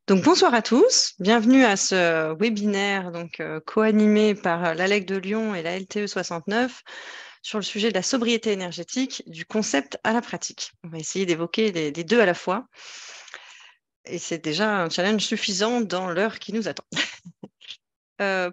Donc bonsoir à tous, bienvenue à ce webinaire co-animé par l'ALEC de Lyon et la LTE 69 sur le sujet de la sobriété énergétique, du concept à la pratique. On va essayer d'évoquer les deux à la fois et c'est déjà un challenge suffisant dans l'heure qui nous attend.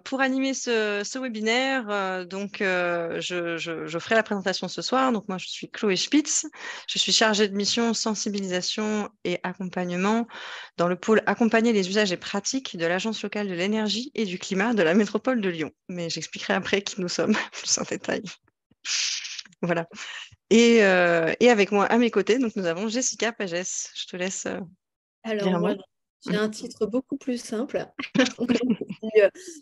Pour animer ce webinaire, je ferai la présentation ce soir. Donc moi, je suis Chloé Spitz. Je suis chargée de mission sensibilisation et accompagnement dans le pôle accompagner les usages et pratiques de l'Agence locale de l'énergie et du climat de la métropole de Lyon. Mais j'expliquerai après qui nous sommes plus en détail. Voilà. Et avec moi à mes côtés, donc nous avons Jessica Pagès. Je te laisse dire Alors un moi, mot. j'ai un titre beaucoup plus simple. Donc, je suis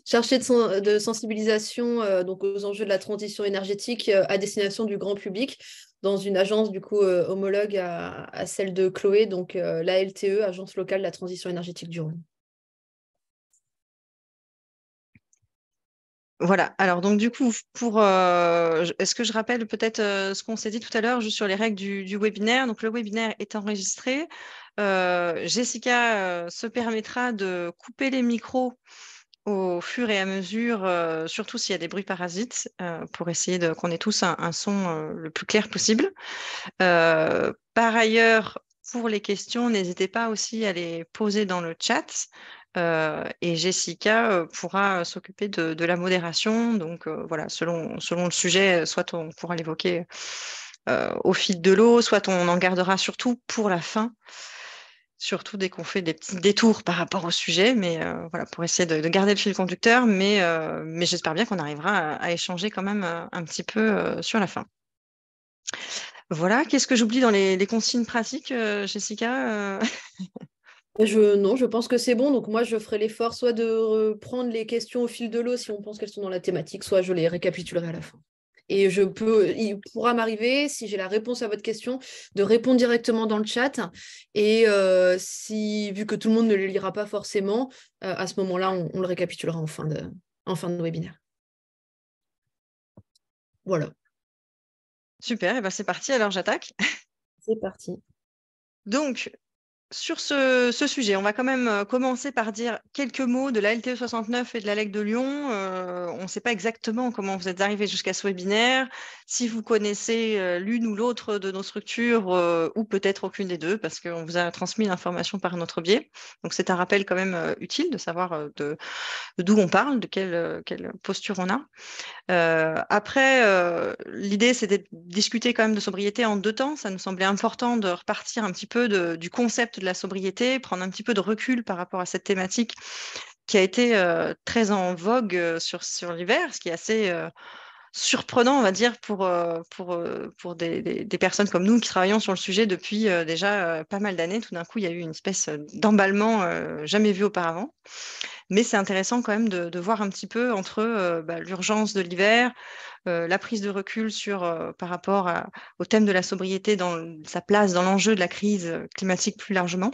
chargée de sensibilisation donc aux enjeux de la transition énergétique à destination du grand public dans une agence du coup homologue à celle de Chloé, donc l'ALTE, Agence locale de la transition énergétique du Rhône. Voilà. Alors donc du coup, est-ce que je rappelle peut-être ce qu'on s'est dit tout à l'heure juste sur les règles du webinaire. Donc le webinaire est enregistré. Jessica se permettra de couper les micros au fur et à mesure, surtout s'il y a des bruits parasites, pour essayer qu'on ait tous un son le plus clair possible. Par ailleurs, pour les questions, n'hésitez pas aussi à les poser dans le chat. Et Jessica pourra s'occuper de la modération. Donc voilà, selon le sujet, soit on pourra l'évoquer au fil de l'eau, soit on en gardera surtout pour la fin, surtout dès qu'on fait des petits détours par rapport au sujet, mais voilà, pour essayer de garder le fil conducteur. Mais j'espère bien qu'on arrivera à échanger quand même un petit peu sur la fin. Voilà, qu'est-ce que j'oublie dans les consignes pratiques, Jessica? Non, je pense que c'est bon. Donc moi, je ferai l'effort soit de prendre les questions au fil de l'eau si on pense qu'elles sont dans la thématique, soit je les récapitulerai à la fin. Et il pourra m'arriver, si j'ai la réponse à votre question, de répondre directement dans le chat. Et vu que tout le monde ne le lira pas forcément, à ce moment-là, on le récapitulera en fin de webinaire. Voilà, Super, et ben c'est parti, alors j'attaque. c'est parti. Donc, sur ce sujet, on va quand même commencer par dire quelques mots de la LTE 69 et de la LEC de Lyon. On ne sait pas exactement comment vous êtes arrivés jusqu'à ce webinaire, si vous connaissez l'une ou l'autre de nos structures, ou peut-être aucune des deux, parce qu'on vous a transmis l'information par notre biais. Donc c'est un rappel quand même utile de savoir de d'où on parle, de quelle posture on a. Après, l'idée, c'était de discuter quand même de sobriété en deux temps. Ça nous semblait important de repartir un petit peu du concept de la sobriété, prendre un petit peu de recul par rapport à cette thématique qui a été très en vogue sur l'hiver, ce qui est assez surprenant, on va dire, pour des personnes comme nous qui travaillons sur le sujet depuis déjà pas mal d'années. Tout d'un coup, il y a eu une espèce d'emballement jamais vu auparavant. Mais c'est intéressant quand même de voir un petit peu entre l'urgence de l'hiver, la prise de recul par rapport au thème de la sobriété dans sa place dans l'enjeu de la crise climatique plus largement.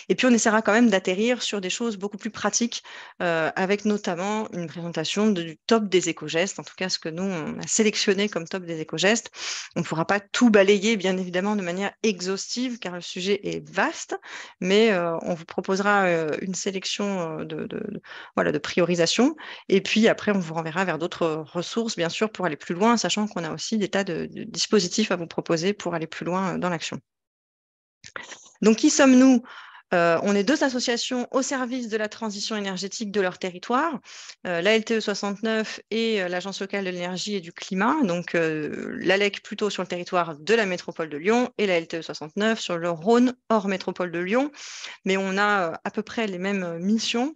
Et puis, on essaiera quand même d'atterrir sur des choses beaucoup plus pratiques, avec notamment une présentation du top des éco-gestes, en tout cas ce que nous, on a sélectionné comme top des éco-gestes. On ne pourra pas tout balayer, bien évidemment, de manière exhaustive, car le sujet est vaste, mais on vous proposera une sélection voilà, de priorisation. Et puis après, on vous renverra vers d'autres ressources, bien sûr, pour aller plus loin, sachant qu'on a aussi des tas de dispositifs à vous proposer pour aller plus loin dans l'action. Donc, qui sommes-nous? On est deux associations au service de la transition énergétique de leur territoire, la LTE 69 et l'Agence locale de l'énergie et du climat, donc l'ALEC plutôt sur le territoire de la métropole de Lyon et la LTE 69 sur le Rhône hors métropole de Lyon, mais on a à peu près les mêmes missions.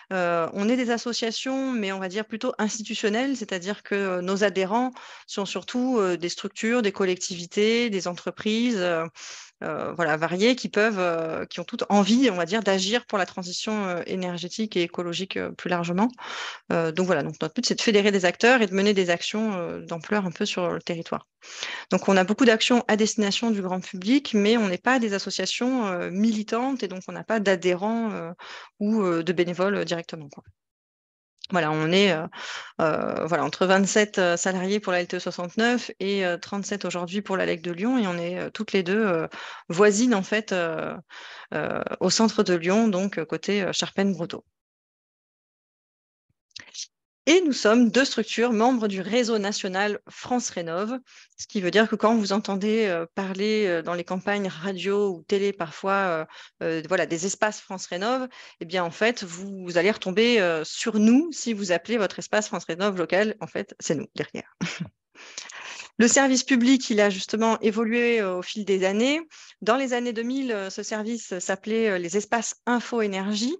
On est des associations, mais on va dire plutôt institutionnelles, c'est-à-dire que nos adhérents sont surtout des structures, des collectivités, des entreprises, voilà, variées qui ont toutes envie, on va dire, d'agir pour la transition énergétique et écologique plus largement. Donc voilà, donc notre but, c'est de fédérer des acteurs et de mener des actions d'ampleur un peu sur le territoire. Donc on a beaucoup d'actions à destination du grand public, mais on n'est pas des associations militantes et donc on n'a pas d'adhérents ou de bénévoles directement, quoi. Voilà, on est voilà, entre 27 salariés pour la LTE 69 et 37 aujourd'hui pour la LEC de Lyon, et on est toutes les deux voisines en fait au centre de Lyon, donc côté Charpennes-Brotteaux. Et nous sommes deux structures membres du réseau national France Rénov', ce qui veut dire que quand vous entendez parler dans les campagnes radio ou télé parfois voilà, des espaces France Rénov', eh bien en fait, vous allez retomber sur nous si vous appelez votre espace France Rénov' local. En fait, c'est nous derrière. Le service public, il a justement évolué au fil des années. Dans les années 2000, ce service s'appelait les espaces Info-Énergie.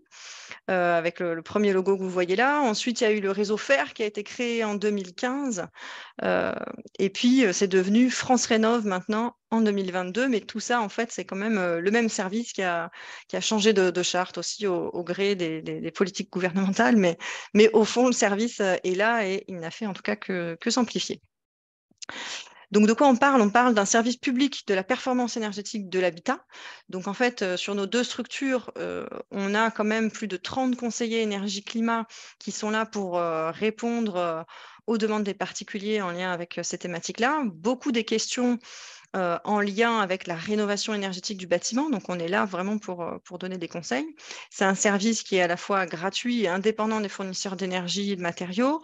Avec le premier logo que vous voyez là. Ensuite, il y a eu le réseau Fer qui a été créé en 2015. Et puis, c'est devenu France Rénov' maintenant en 2022. Mais tout ça, en fait, c'est quand même le même service qui a changé de charte aussi au gré des politiques gouvernementales. Mais au fond, le service est là et il n'a fait en tout cas que s'amplifier. Donc, de quoi on parle? On parle d'un service public de la performance énergétique de l'habitat. Donc, en fait, sur nos deux structures, on a quand même plus de 30 conseillers énergie-climat qui sont là pour répondre aux demandes des particuliers en lien avec ces thématiques-là. Beaucoup des questions en lien avec la rénovation énergétique du bâtiment. Donc, on est là vraiment pour donner des conseils. C'est un service qui est à la fois gratuit et indépendant des fournisseurs d'énergie et de matériaux,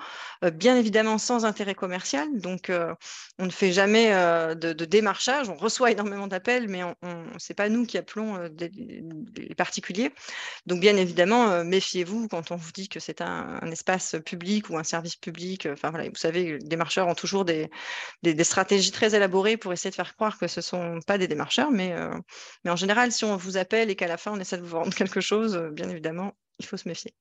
bien évidemment sans intérêt commercial. Donc, on ne fait jamais de démarchage. On reçoit énormément d'appels, mais ce n'est pas nous qui appelons les particuliers. Donc, bien évidemment, méfiez-vous quand on vous dit que c'est un espace public ou un service public. Enfin, voilà, vous savez, les démarcheurs ont toujours des stratégies très élaborées pour essayer de faire croire que ce ne sont pas des démarcheurs. Mais en général, si on vous appelle et qu'à la fin, on essaie de vous vendre quelque chose, bien évidemment, il faut se méfier.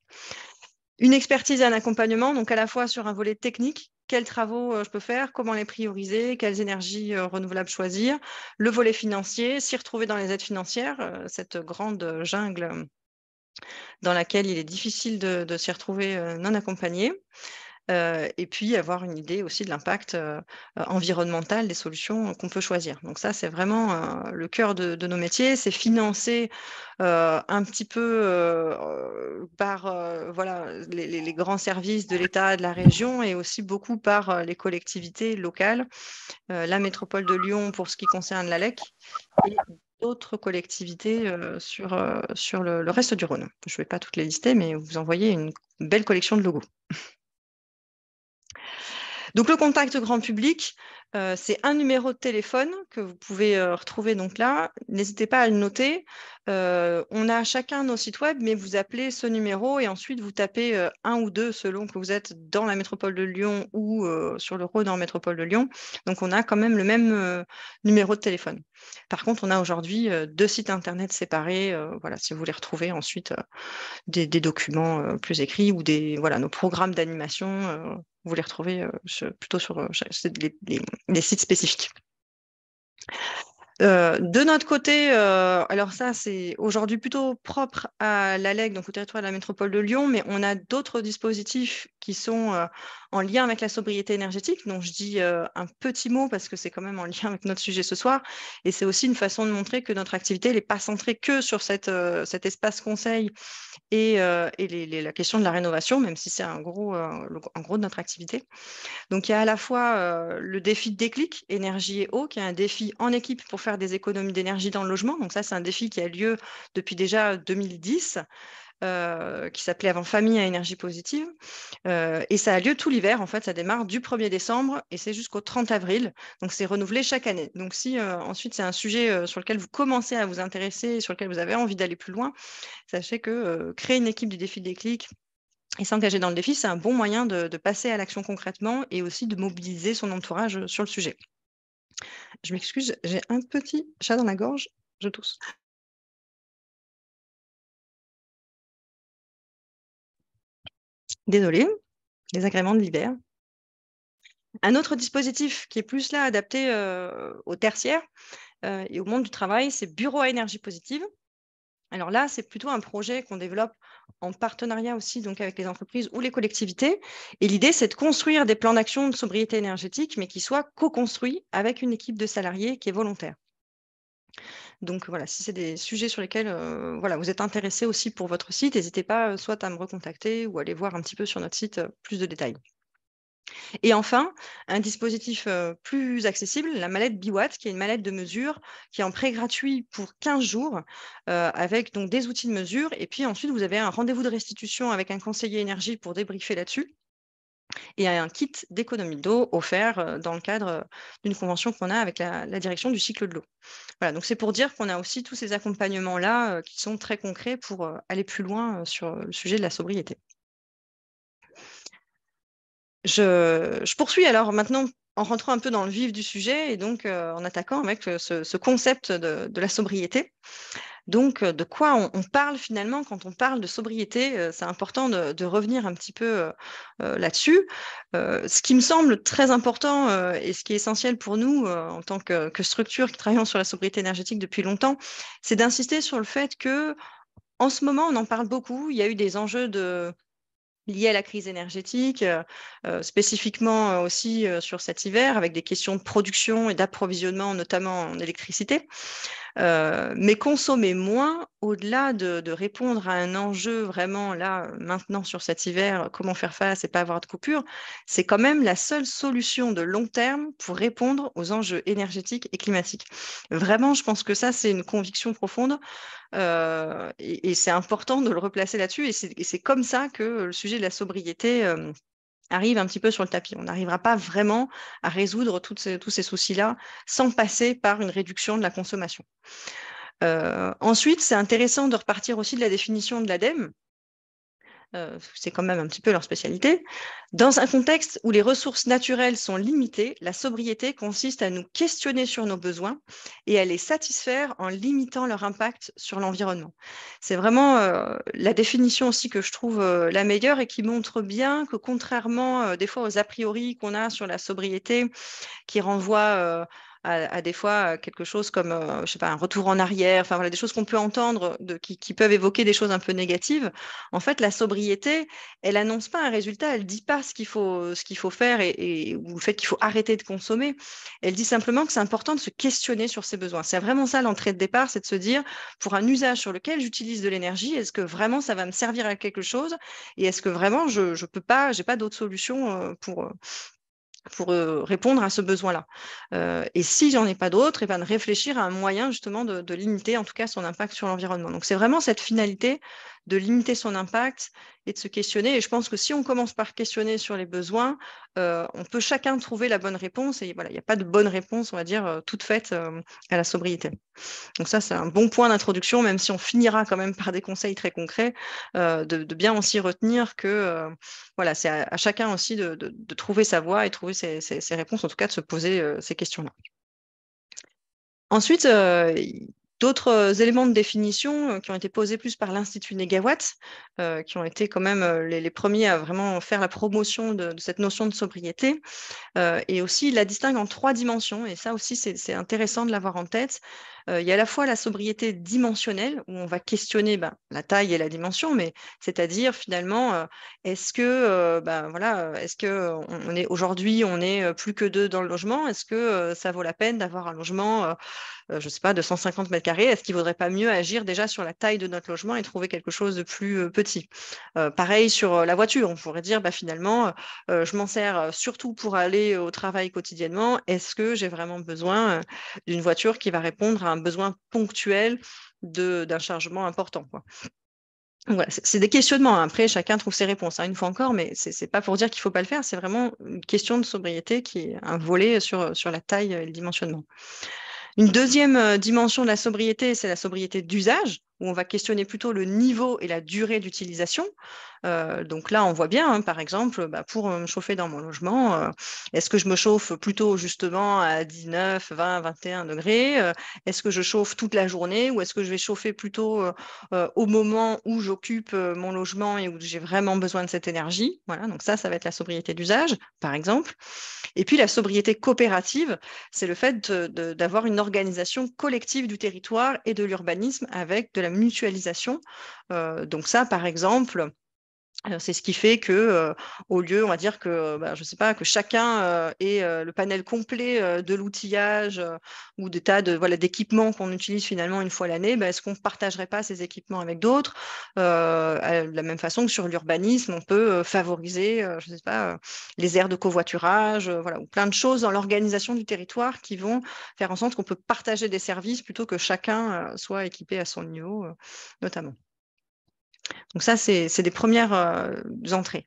Une expertise et un accompagnement, donc à la fois sur un volet technique, quels travaux je peux faire, comment les prioriser, quelles énergies renouvelables choisir, le volet financier, s'y retrouver dans les aides financières, cette grande jungle dans laquelle il est difficile de s'y retrouver non accompagné. Et puis avoir une idée aussi de l'impact environnemental des solutions qu'on peut choisir. Donc ça, c'est vraiment le cœur de nos métiers. C'est financé un petit peu par voilà, les grands services de l'État, de la région, et aussi beaucoup par les collectivités locales, la métropole de Lyon pour ce qui concerne l'ALEC, et d'autres collectivités sur le reste du Rhône. Je ne vais pas toutes les lister, mais vous en voyez une belle collection de logos. Donc, le contact grand public, c'est un numéro de téléphone que vous pouvez retrouver donc là. N'hésitez pas à le noter. On a chacun nos sites web, mais vous appelez ce numéro et ensuite vous tapez un ou deux selon que vous êtes dans la métropole de Lyon ou sur le Rhône en métropole de Lyon. Donc, on a quand même le même numéro de téléphone. Par contre, on a aujourd'hui deux sites internet séparés. Voilà, si vous voulez retrouver ensuite des documents plus écrits ou voilà, nos programmes d'animation. Vous les retrouvez plutôt sur les sites spécifiques. De notre côté, alors ça, c'est aujourd'hui plutôt propre à l'ALEC, donc au territoire de la métropole de Lyon, mais on a d'autres dispositifs qui sont en lien avec la sobriété énergétique. Donc, je dis un petit mot parce que c'est quand même en lien avec notre sujet ce soir. Et c'est aussi une façon de montrer que notre activité n'est pas centrée que sur cet espace conseil et la question de la rénovation, même si c'est un gros de notre activité. Donc, il y a à la fois le défi déclic énergie et eau, qui est un défi en équipe pour faire des économies d'énergie dans le logement. Donc, ça, c'est un défi qui a lieu depuis déjà 2010. Qui s'appelait avant Famille à énergie positive. Et ça a lieu tout l'hiver. En fait, ça démarre du 1er décembre et c'est jusqu'au 30 avril. Donc, c'est renouvelé chaque année. Donc, si ensuite, c'est un sujet sur lequel vous commencez à vous intéresser, sur lequel vous avez envie d'aller plus loin, sachez que créer une équipe du défi déclic et s'engager dans le défi, c'est un bon moyen de passer à l'action concrètement et aussi de mobiliser son entourage sur le sujet. Je m'excuse, j'ai un petit chat dans la gorge, je tousse. Désolée, désagrément de l'hiver. Un autre dispositif qui est plus là adapté au tertiaire et au monde du travail, c'est Bureau à énergie positive. Alors là, c'est plutôt un projet qu'on développe en partenariat aussi donc avec les entreprises ou les collectivités. Et l'idée, c'est de construire des plans d'action de sobriété énergétique, mais qui soient co-construits avec une équipe de salariés qui est volontaire. Donc voilà, si c'est des sujets sur lesquels voilà, vous êtes intéressé aussi pour votre site, n'hésitez pas soit à me recontacter ou aller voir un petit peu sur notre site plus de détails. Et enfin, un dispositif plus accessible, la mallette Biwatt, qui est une mallette de mesure qui est en prêt gratuit pour 15 jours, avec donc des outils de mesure. Et puis ensuite, vous avez un rendez-vous de restitution avec un conseiller énergie pour débriefer là-dessus. Et un kit d'économie d'eau offert dans le cadre d'une convention qu'on a avec la direction du cycle de l'eau. Voilà, donc c'est pour dire qu'on a aussi tous ces accompagnements-là qui sont très concrets pour aller plus loin sur le sujet de la sobriété. Je poursuis alors maintenant en rentrant un peu dans le vif du sujet et donc en attaquant avec ce concept de la sobriété. Donc, de quoi on parle finalement quand on parle de sobriété? C'est important de revenir un petit peu là-dessus. Ce qui me semble très important et ce qui est essentiel pour nous en tant que structure qui travaillons sur la sobriété énergétique depuis longtemps, c'est d'insister sur le fait que en ce moment, on en parle beaucoup. Il y a eu des enjeux liées à la crise énergétique, spécifiquement aussi sur cet hiver, avec des questions de production et d'approvisionnement, notamment en électricité. Mais consommer moins, au-delà de répondre à un enjeu vraiment là, maintenant sur cet hiver, comment faire face et pas avoir de coupure, c'est quand même la seule solution de long terme pour répondre aux enjeux énergétiques et climatiques. Vraiment, je pense que ça, c'est une conviction profonde et c'est important de le replacer là-dessus. Et c'est comme ça que le sujet de la sobriété arrive un petit peu sur le tapis. On n'arrivera pas vraiment à résoudre tous ces soucis-là sans passer par une réduction de la consommation. Ensuite, c'est intéressant de repartir aussi de la définition de l'ADEME. C'est quand même un petit peu leur spécialité. Dans un contexte où les ressources naturelles sont limitées, la sobriété consiste à nous questionner sur nos besoins et à les satisfaire en limitant leur impact sur l'environnement. C'est vraiment la définition aussi que je trouve la meilleure et qui montre bien que contrairement des fois aux a priori qu'on a sur la sobriété, qui renvoient à des fois quelque chose comme je sais pas, un retour en arrière, enfin voilà, des choses qu'on peut entendre qui peuvent évoquer des choses un peu négatives. En fait, la sobriété, elle annonce pas un résultat, elle dit pas ce qu'il faut faire ou le fait qu'il faut arrêter de consommer. Elle dit simplement que c'est important de se questionner sur ses besoins. C'est vraiment ça l'entrée de départ, c'est de se dire, pour un usage sur lequel j'utilise de l'énergie, est-ce que vraiment ça va me servir à quelque chose et est-ce que vraiment je peux pas, j'ai pas d'autre solution pour répondre à ce besoin-là. Et si j'en ai pas d'autres, et ben de réfléchir à un moyen justement de limiter en tout cas son impact sur l'environnement. Donc c'est vraiment cette finalité de limiter son impact et de se questionner. Et je pense que si on commence par questionner sur les besoins, on peut chacun trouver la bonne réponse. Et voilà, il n'y a pas de bonne réponse, on va dire, toute faite à la sobriété. Donc ça, c'est un bon point d'introduction, même si on finira quand même par des conseils très concrets, de bien aussi retenir que voilà, c'est à chacun aussi de trouver sa voie et trouver ses réponses, en tout cas de se poser ces questions-là. Ensuite, d'autres éléments de définition qui ont été posés plus par l'Institut Négawatt, qui ont été quand même les premiers à vraiment faire la promotion de cette notion de sobriété. Et aussi, il la distingue en 3 dimensions. Et ça aussi, c'est intéressant de l'avoir en tête. Il y a à la fois la sobriété dimensionnelle, où on va questionner la taille et la dimension, mais c'est-à-dire finalement, est-ce que voilà, est-ce que on est aujourd'hui, on est plus que 2 dans le logement? Est-ce que ça vaut la peine d'avoir un logement, je ne sais pas, de 150 mètres carrés? Est-ce qu'il ne vaudrait pas mieux agir déjà sur la taille de notre logement et trouver quelque chose de plus petit? Pareil sur la voiture, on pourrait dire finalement, je m'en sers surtout pour aller au travail quotidiennement. Est-ce que j'ai vraiment besoin d'une voiture qui va répondre à un besoin ponctuel d'un chargement important, quoi. Voilà, c'est des questionnements. Après, chacun trouve ses réponses, une fois encore, mais c'est pas pour dire qu'il ne faut pas le faire. C'est vraiment une question de sobriété qui est un volet sur la taille et le dimensionnement. Une deuxième dimension de la sobriété, c'est la sobriété d'usage, où on va questionner plutôt le niveau et la durée d'utilisation. Donc là, on voit bien, par exemple, pour me chauffer dans mon logement, est-ce que je me chauffe plutôt justement à 19, 20, 21 degrés? Est-ce que je chauffe toute la journée ou est-ce que je vais chauffer plutôt au moment où j'occupe mon logement et où j'ai vraiment besoin de cette énergie? Voilà, donc ça va être la sobriété d'usage, par exemple. Et puis la sobriété coopérative, c'est le fait d'avoir une organisation collective du territoire et de l'urbanisme avec de la mutualisation. Donc ça, par exemple, C'est ce qui fait que, au lieu, on va dire que, je sais pas, que chacun ait le panel complet de l'outillage ou des tas d'équipements qu'on utilise finalement une fois l'année, est-ce qu'on ne partagerait pas ces équipements avec d'autres de la même façon que sur l'urbanisme, on peut favoriser, je sais pas, les aires de covoiturage, ou plein de choses dans l'organisation du territoire qui vont faire en sorte qu'on peut partager des services plutôt que chacun soit équipé à son niveau, notamment. Donc ça, c'est des premières entrées.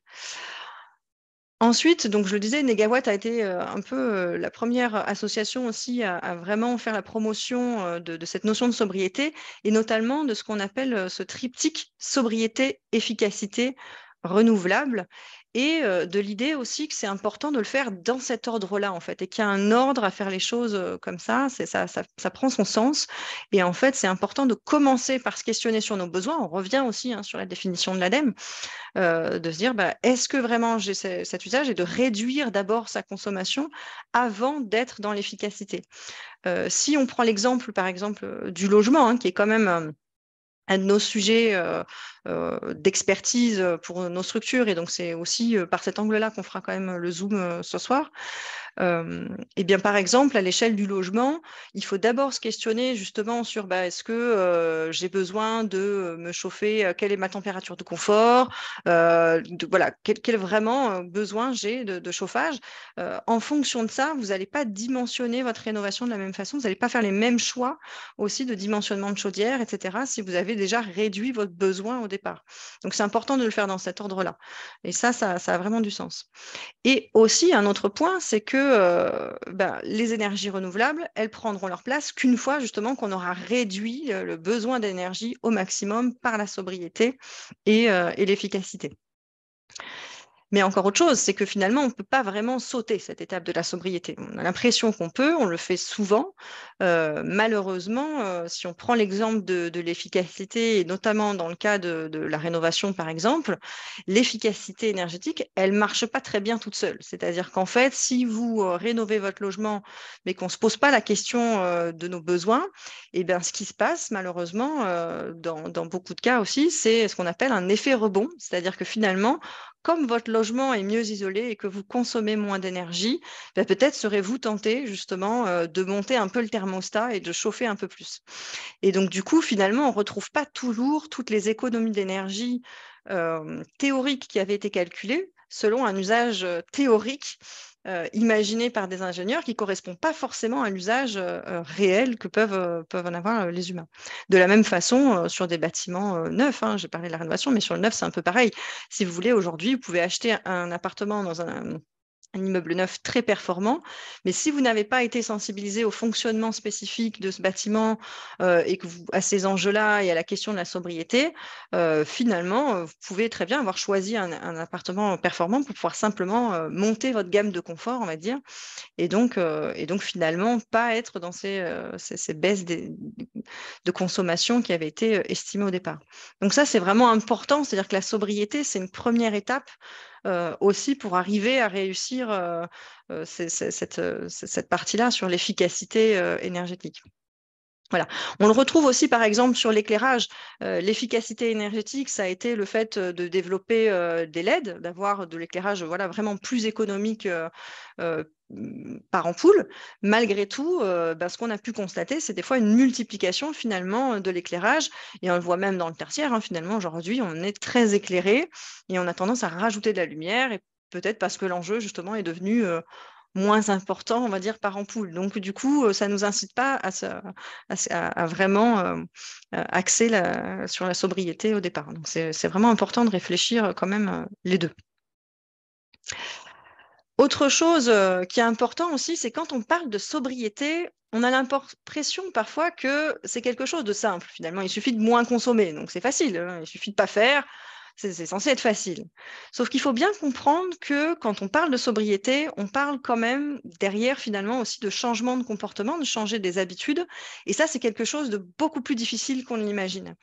Ensuite, donc je le disais, Negawatt a été un peu la première association aussi à vraiment faire la promotion de cette notion de sobriété et notamment de ce qu'on appelle ce triptyque sobriété, efficacité, renouvelable et de l'idée aussi que c'est important de le faire dans cet ordre-là en fait et qu'il y a un ordre à faire les choses comme ça, ça prend son sens et en fait c'est important de commencer par se questionner sur nos besoins. On revient aussi sur la définition de l'ADEME. De se dire est-ce que vraiment j'ai cet usage et de réduire d'abord sa consommation avant d'être dans l'efficacité. Si on prend l'exemple, par exemple, du logement, qui est quand même un de nos sujets d'expertise pour nos structures, et donc c'est aussi par cet angle-là qu'on fera quand même le Zoom ce soir. Et bien, par exemple, à l'échelle du logement, il faut d'abord se questionner justement sur est-ce que j'ai besoin de me chauffer, quelle est ma température de confort, quel vraiment besoin j'ai de chauffage. En fonction de ça, vous n'allez pas dimensionner votre rénovation de la même façon, vous n'allez pas faire les mêmes choix aussi de dimensionnement de chaudière, etc., si vous avez déjà réduit votre besoin au départ. Donc, c'est important de le faire dans cet ordre-là. Et ça a vraiment du sens. Et aussi, un autre point, c'est que les énergies renouvelables, elles prendront leur place qu'une fois justement qu'on aura réduit le besoin d'énergie au maximum par la sobriété et l'efficacité. Mais encore autre chose, c'est que finalement, on ne peut pas vraiment sauter cette étape de la sobriété. On a l'impression qu'on peut, on le fait souvent. Malheureusement, si on prend l'exemple de l'efficacité, et notamment dans le cas de la rénovation, par exemple, l'efficacité énergétique, elle ne marche pas très bien toute seule. C'est-à-dire qu'en fait, si vous rénovez votre logement, mais qu'on ne se pose pas la question de nos besoins, et bien, ce qui se passe, malheureusement, dans beaucoup de cas aussi, c'est ce qu'on appelle un effet rebond. C'est-à-dire que finalement, comme votre logement est mieux isolé et que vous consommez moins d'énergie, peut-être serez-vous tenté justement de monter un peu le thermostat et de chauffer un peu plus. Et donc du coup, finalement, on ne retrouve pas toujours toutes les économies d'énergie théoriques qui avaient été calculées selon un usage théorique imaginé par des ingénieurs qui ne correspond pas forcément à l'usage réel que peuvent en avoir les humains. De la même façon, sur des bâtiments neufs, j'ai parlé de la rénovation, mais sur le neuf, c'est un peu pareil. Si vous voulez, aujourd'hui, vous pouvez acheter un appartement dans un immeuble neuf très performant, mais si vous n'avez pas été sensibilisé au fonctionnement spécifique de ce bâtiment et que à ces enjeux-là et à la question de la sobriété, finalement, vous pouvez très bien avoir choisi un appartement performant pour pouvoir simplement monter votre gamme de confort, on va dire, et donc finalement pas être dans ces baisses de consommation qui avaient été estimées au départ. Donc ça, c'est vraiment important, c'est-à-dire que la sobriété, c'est une première étape aussi pour arriver à réussir cette partie-là sur l'efficacité énergétique. Voilà. On le retrouve aussi, par exemple, sur l'éclairage. L'efficacité énergétique, ça a été le fait de développer des LED, d'avoir de l'éclairage vraiment plus économique par ampoule. Malgré tout, ce qu'on a pu constater, c'est des fois une multiplication finalement de l'éclairage. Et on le voit même dans le tertiaire. Finalement, aujourd'hui, on est très éclairé et on a tendance à rajouter de la lumière. Et peut-être parce que l'enjeu, justement, est devenu moins important, on va dire, par ampoule. Donc, du coup, ça ne nous incite pas à vraiment axer sur la sobriété au départ. Donc, c'est vraiment important de réfléchir quand même les deux. Autre chose qui est important aussi, c'est quand on parle de sobriété, on a l'impression parfois que c'est quelque chose de simple. Finalement, il suffit de moins consommer. Donc, c'est facile. Il suffit de ne pas faire. C'est censé être facile. Sauf qu'il faut bien comprendre que quand on parle de sobriété, on parle quand même derrière finalement aussi de changement de comportement, de changer des habitudes. Et ça, c'est quelque chose de beaucoup plus difficile qu'on l'imagine.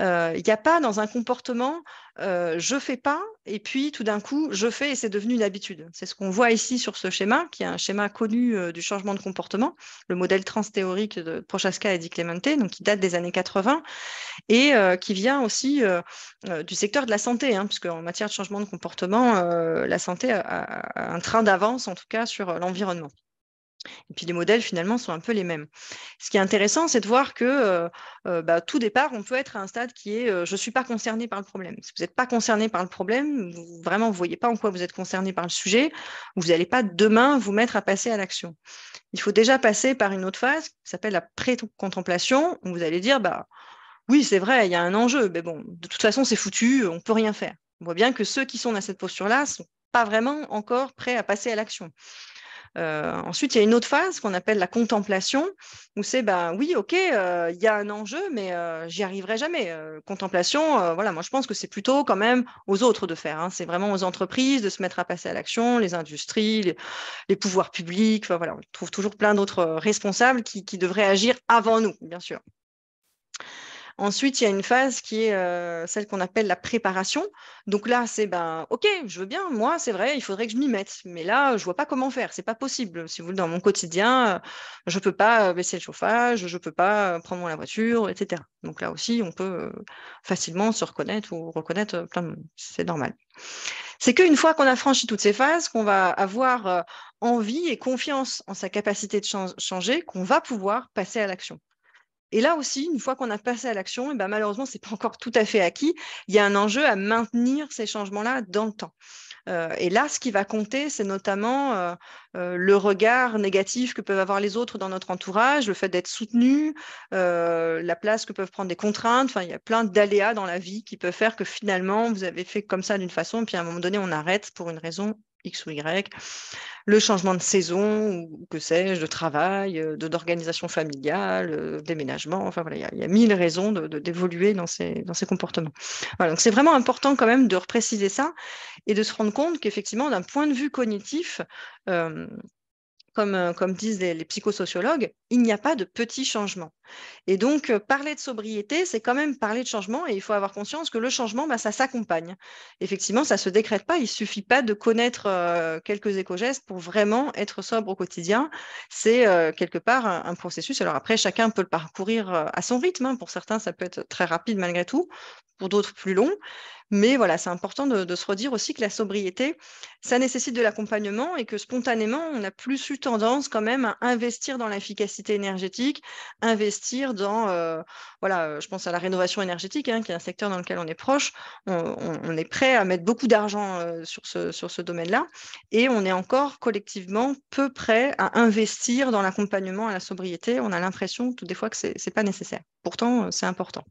Il n'y a pas dans un comportement je fais pas, et puis tout d'un coup, je fais et c'est devenu une habitude. C'est ce qu'on voit ici sur ce schéma, qui est un schéma connu du changement de comportement, le modèle transthéorique de Prochaska et Di Clemente, donc qui date des années 80 et qui vient aussi du secteur de la santé, hein, puisque en matière de changement de comportement, la santé a un train d'avance, en tout cas, sur l'environnement. Et puis les modèles, finalement, sont un peu les mêmes. Ce qui est intéressant, c'est de voir que tout départ, on peut être à un stade qui est je ne suis pas concerné par le problème. Si vous n'êtes pas concerné par le problème, vraiment, vous ne voyez pas en quoi vous êtes concerné par le sujet, vous n'allez pas demain vous mettre à passer à l'action. Il faut déjà passer par une autre phase qui s'appelle la pré-contemplation, où vous allez dire, oui, c'est vrai, il y a un enjeu, mais bon, de toute façon, c'est foutu, on ne peut rien faire. On voit bien que ceux qui sont dans cette posture-là ne sont pas vraiment encore prêts à passer à l'action. Ensuite, il y a une autre phase qu'on appelle la contemplation, où c'est, oui, ok, il y a un enjeu, mais j'y arriverai jamais. Contemplation, voilà, moi je pense que c'est plutôt quand même aux autres de faire, hein. C'est vraiment aux entreprises de se mettre à passer à l'action, les industries, les pouvoirs publics, enfin, voilà, on trouve toujours plein d'autres responsables qui devraient agir avant nous, bien sûr. Ensuite, il y a une phase qui est celle qu'on appelle la préparation. Donc là, c'est ok, je veux bien, moi, c'est vrai, il faudrait que je m'y mette. Mais là, je vois pas comment faire, c'est pas possible. Si vous voulez, dans mon quotidien, je peux pas baisser le chauffage, je peux pas prendre la voiture, etc. Donc là aussi, on peut facilement se reconnaître ou reconnaître plein de... C'est normal. C'est qu'une fois qu'on a franchi toutes ces phases, qu'on va avoir envie et confiance en sa capacité de changer, qu'on va pouvoir passer à l'action. Et là aussi, une fois qu'on a passé à l'action, malheureusement, ce n'est pas encore tout à fait acquis. Il y a un enjeu à maintenir ces changements-là dans le temps. Et là, ce qui va compter, c'est notamment le regard négatif que peuvent avoir les autres dans notre entourage, le fait d'être soutenu, la place que peuvent prendre des contraintes. Enfin, il y a plein d'aléas dans la vie qui peuvent faire que finalement, vous avez fait comme ça d'une façon, puis à un moment donné, on arrête pour une raison X ou Y, le changement de saison, ou que sais-je, de travail, d'organisation familiale, déménagement. Enfin, voilà, il y a 1000 raisons d'évoluer dans ces comportements. Voilà, donc c'est vraiment important quand même de repréciser ça et de se rendre compte qu'effectivement, d'un point de vue cognitif, comme disent les psychosociologues, il n'y a pas de petits changements. Et donc, parler de sobriété, c'est quand même parler de changement et il faut avoir conscience que le changement, ça s'accompagne. Effectivement, ça ne se décrète pas. Il ne suffit pas de connaître quelques éco-gestes pour vraiment être sobre au quotidien. C'est quelque part un processus. Alors après, chacun peut le parcourir à son rythme, hein. Pour certains, ça peut être très rapide malgré tout, pour d'autres plus long. Mais voilà, c'est important de se redire aussi que la sobriété, ça nécessite de l'accompagnement et que spontanément, on a plus eu tendance quand même à investir dans l'efficacité énergétique, investir dans, je pense à la rénovation énergétique, hein, qui est un secteur dans lequel on est proche. On est prêt à mettre beaucoup d'argent sur ce domaine-là et on est encore collectivement peu prêt à investir dans l'accompagnement à la sobriété. On a l'impression tout des fois que ce n'est pas nécessaire. Pourtant, c'est important.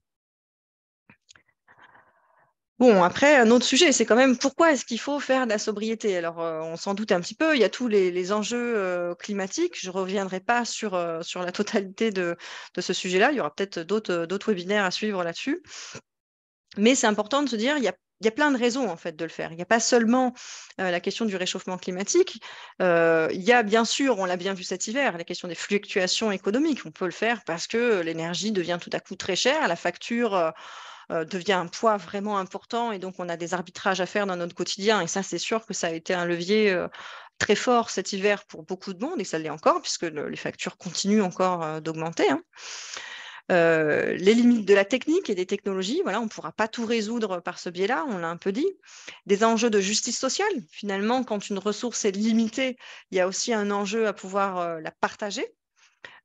Bon, après, un autre sujet, c'est quand même pourquoi est-ce qu'il faut faire de la sobriété? Alors, on s'en doute un petit peu, il y a tous les enjeux climatiques. Je ne reviendrai pas sur la totalité de ce sujet-là. Il y aura peut-être d'autres webinaires à suivre là-dessus. Mais c'est important de se dire, il y a plein de raisons en fait de le faire. Il n'y a pas seulement la question du réchauffement climatique. Il y a bien sûr, on l'a bien vu cet hiver, la question des fluctuations économiques. On peut le faire parce que l'énergie devient tout à coup très chère, la facture devient un poids vraiment important et donc on a des arbitrages à faire dans notre quotidien. Et ça, c'est sûr que ça a été un levier très fort cet hiver pour beaucoup de monde et ça l'est encore puisque les factures continuent encore d'augmenter, hein. Les limites de la technique et des technologies, voilà, on ne pourra pas tout résoudre par ce biais-là, on l'a un peu dit. Des enjeux de justice sociale, finalement, quand une ressource est limitée, il y a aussi un enjeu à pouvoir la partager.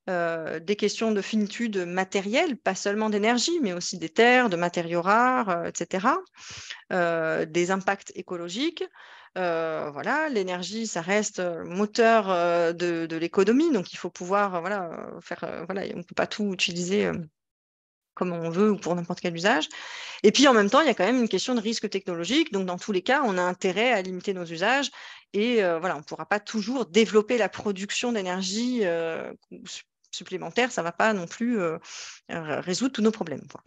Des questions de finitude matérielle, pas seulement d'énergie, mais aussi des terres, de matériaux rares, etc. Des impacts écologiques. Voilà, l'énergie, ça reste moteur de l'économie, donc il faut pouvoir faire. Voilà, on ne peut pas tout utiliser comme on veut ou pour n'importe quel usage. Et puis en même temps, il y a quand même une question de risque technologique. Donc dans tous les cas, on a intérêt à limiter nos usages et on ne pourra pas toujours développer la production d'énergie supplémentaire. Ça ne va pas non plus résoudre tous nos problèmes, quoi.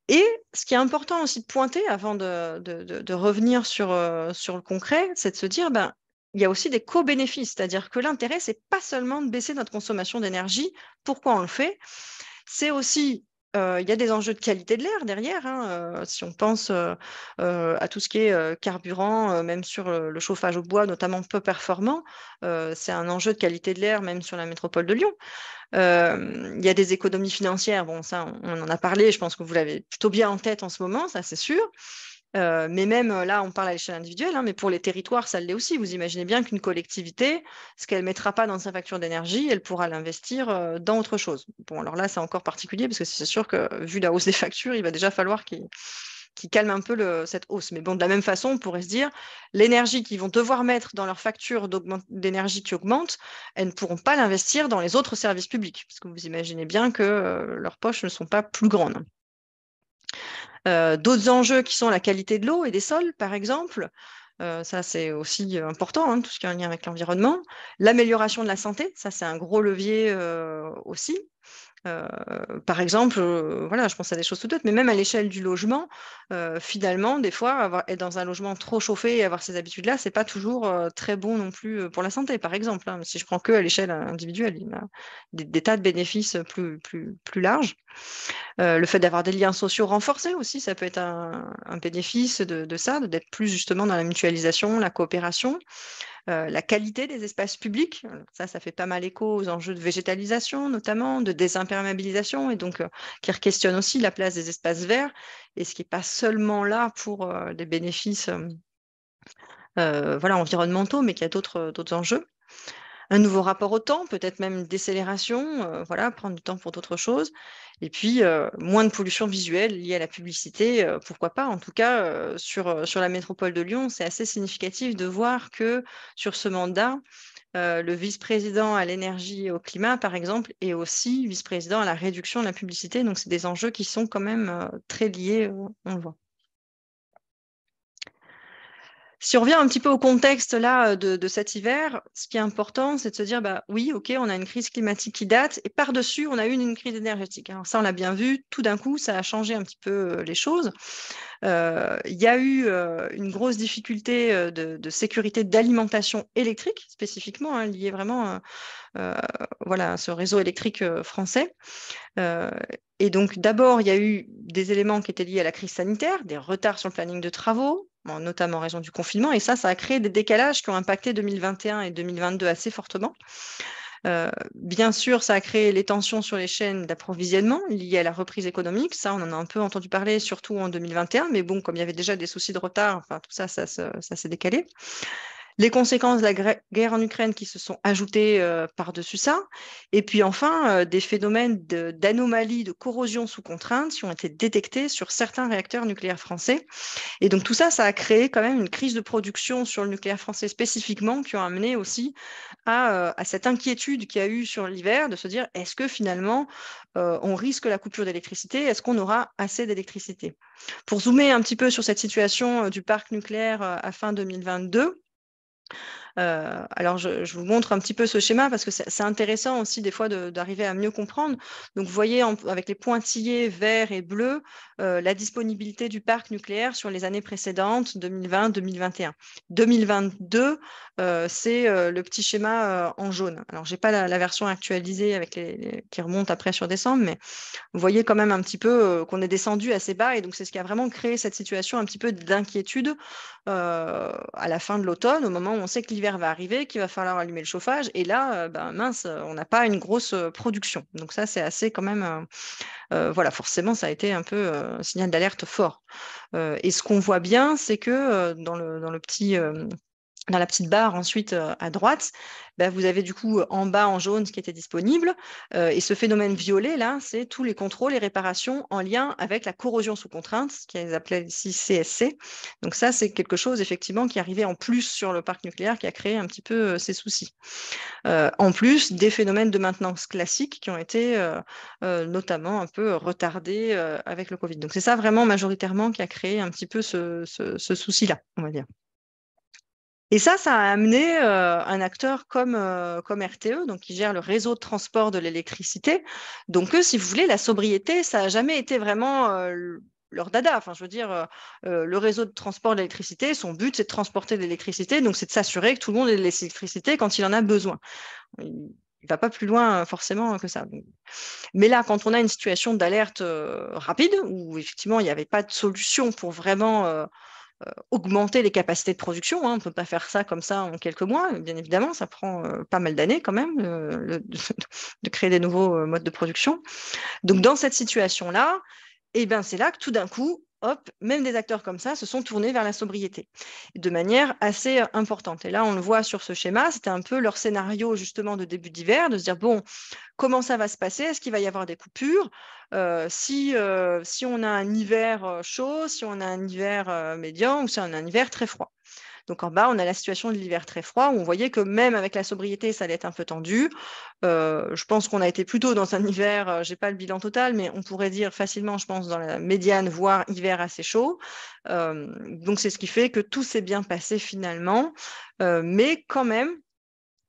Et ce qui est important aussi de pointer avant de revenir sur le concret, c'est de se dire, il y a aussi des co-bénéfices, c'est-à-dire que l'intérêt, c'est pas seulement de baisser notre consommation d'énergie. Pourquoi on le fait? C'est aussi il y a des enjeux de qualité de l'air derrière, hein. Si on pense à tout ce qui est carburant, même sur le chauffage au bois, notamment peu performant, c'est un enjeu de qualité de l'air, même sur la métropole de Lyon. Il y a des économies financières, bon, ça, on en a parlé, je pense que vous l'avez plutôt bien en tête en ce moment, ça c'est sûr. Mais même là, on parle à l'échelle individuelle, hein, mais pour les territoires, ça l'est aussi. Vous imaginez bien qu'une collectivité, ce qu'elle ne mettra pas dans sa facture d'énergie, elle pourra l'investir dans autre chose. Bon, alors là, c'est encore particulier parce que c'est sûr que vu la hausse des factures, il va déjà falloir qu'ils calment un peu cette hausse. Mais bon, de la même façon, on pourrait se dire, l'énergie qu'ils vont devoir mettre dans leur facture d'énergie qui augmente, elles ne pourront pas l'investir dans les autres services publics, parce que vous imaginez bien que leurs poches ne sont pas plus grandes. D'autres enjeux qui sont la qualité de l'eau et des sols, par exemple. Ça, c'est aussi important, hein, tout ce qui est en lien avec l'environnement. L'amélioration de la santé, ça, c'est un gros levier aussi. Par exemple, voilà, je pense à des choses tout autres, mais même à l'échelle du logement, finalement, des fois, être dans un logement trop chauffé et avoir ces habitudes-là, c'est pas toujours très bon non plus pour la santé, par exemple, hein. Si je prends que à l'échelle individuelle, il y a des tas de bénéfices plus larges. Le fait d'avoir des liens sociaux renforcés aussi, ça peut être un bénéfice de ça, d'être plus justement dans la mutualisation, la coopération. La qualité des espaces publics, ça fait pas mal écho aux enjeux de végétalisation notamment, de désimperméabilisation, et donc qui questionnent aussi la place des espaces verts, et ce qui n'est pas seulement là pour des bénéfices voilà, environnementaux, mais qui a d'autres enjeux. Un nouveau rapport au temps, peut-être même une décélération, voilà, prendre du temps pour d'autres choses. Et puis, moins de pollution visuelle liée à la publicité, pourquoi pas. En tout cas, sur la métropole de Lyon, c'est assez significatif de voir que sur ce mandat, le vice-président à l'énergie et au climat, par exemple, est aussi vice-président à la réduction de la publicité. Donc, c'est des enjeux qui sont quand même très liés, on le voit. Si on revient un petit peu au contexte là de cet hiver, ce qui est important, c'est de se dire, bah oui, ok, on a une crise climatique qui date, et par-dessus, on a eu une crise énergétique. Alors ça, on l'a bien vu, tout d'un coup, ça a changé un petit peu les choses. Il y a eu une grosse difficulté de sécurité d'alimentation électrique, spécifiquement, hein, liée vraiment voilà, à ce réseau électrique français. Et donc, d'abord, il y a eu des éléments qui étaient liés à la crise sanitaire, des retards sur le planning de travaux, notamment en raison du confinement. Et ça a créé des décalages qui ont impacté 2021 et 2022 assez fortement. Bien sûr, ça a créé les tensions sur les chaînes d'approvisionnement liées à la reprise économique. Ça, on en a un peu entendu parler, surtout en 2021. Mais bon, comme il y avait déjà des soucis de retard, enfin, tout ça s'est décalé. Les conséquences de la guerre en Ukraine qui se sont ajoutées par-dessus ça. Et puis enfin, des phénomènes d'anomalies de corrosion sous contrainte qui ont été détectés sur certains réacteurs nucléaires français. Et donc tout ça, ça a créé quand même une crise de production sur le nucléaire français spécifiquement, qui ont amené aussi à cette inquiétude qu'il y a eu sur l'hiver, de se dire, est-ce que finalement, on risque la coupure d'électricité? Est-ce qu'on aura assez d'électricité? Pour zoomer un petit peu sur cette situation du parc nucléaire à fin 2022, alors, je vous montre un petit peu ce schéma parce que c'est intéressant aussi des fois d'arriver à mieux comprendre. Donc, vous voyez avec les pointillés verts et bleus la disponibilité du parc nucléaire sur les années précédentes, 2020, 2021. 2022, c'est le petit schéma en jaune. Alors, je n'ai pas la version actualisée avec qui remonte après sur décembre, mais vous voyez quand même un petit peu qu'on est descendu assez bas. Et donc, c'est ce qui a vraiment créé cette situation un petit peu d'inquiétude à la fin de l'automne, au moment où on sait que l'hiver va arriver, qu'il va falloir allumer le chauffage. Et là, ben, mince, on n'a pas une grosse production. Donc ça, c'est assez quand même... voilà, forcément, ça a été un peu un signal d'alerte fort. Et ce qu'on voit bien, c'est que dans le petit... dans la petite barre ensuite à droite, bah, vous avez du coup en bas en jaune ce qui était disponible. Et ce phénomène violet, là, c'est tous les contrôles et réparations en lien avec la corrosion sous contrainte, ce qu'ils appelaient ici CSC. Donc ça, c'est quelque chose effectivement qui arrivait en plus sur le parc nucléaire, qui a créé un petit peu ces soucis. En plus des phénomènes de maintenance classiques qui ont été notamment un peu retardés avec le Covid. Donc c'est ça vraiment majoritairement qui a créé un petit peu ce souci-là, on va dire. Et ça a amené un acteur comme RTE, donc qui gère le réseau de transport de l'électricité. Donc eux, si vous voulez, la sobriété, ça n'a jamais été vraiment leur dada. Enfin, je veux dire, le réseau de transport de l'électricité, son but, c'est de transporter de l'électricité, donc c'est de s'assurer que tout le monde ait de l'électricité quand il en a besoin. ne va pas plus loin forcément que ça. Mais là, quand on a une situation d'alerte rapide, où effectivement, il n'y avait pas de solution pour vraiment augmenter les capacités de production, hein, on ne peut pas faire ça comme ça en quelques mois, bien évidemment, ça prend pas mal d'années quand même de créer des nouveaux modes de production. Donc, dans cette situation-là, c'est là que tout d'un coup, hop, même des acteurs comme ça se sont tournés vers la sobriété de manière assez importante. Et là, on le voit sur ce schéma, c'était un peu leur scénario justement de début d'hiver, de se dire, bon, comment ça va se passer? Est-ce qu'il va y avoir des coupures? Si on a un hiver chaud, si on a un hiver médian ou si on a un hiver très froid. Donc en bas, on a la situation de l'hiver très froid, où on voyait que même avec la sobriété, ça allait être un peu tendu. Je pense qu'on a été plutôt dans un hiver, je n'ai pas le bilan total, mais on pourrait dire facilement, je pense, dans la médiane, voire hiver assez chaud. Donc c'est ce qui fait que tout s'est bien passé finalement. Mais quand même,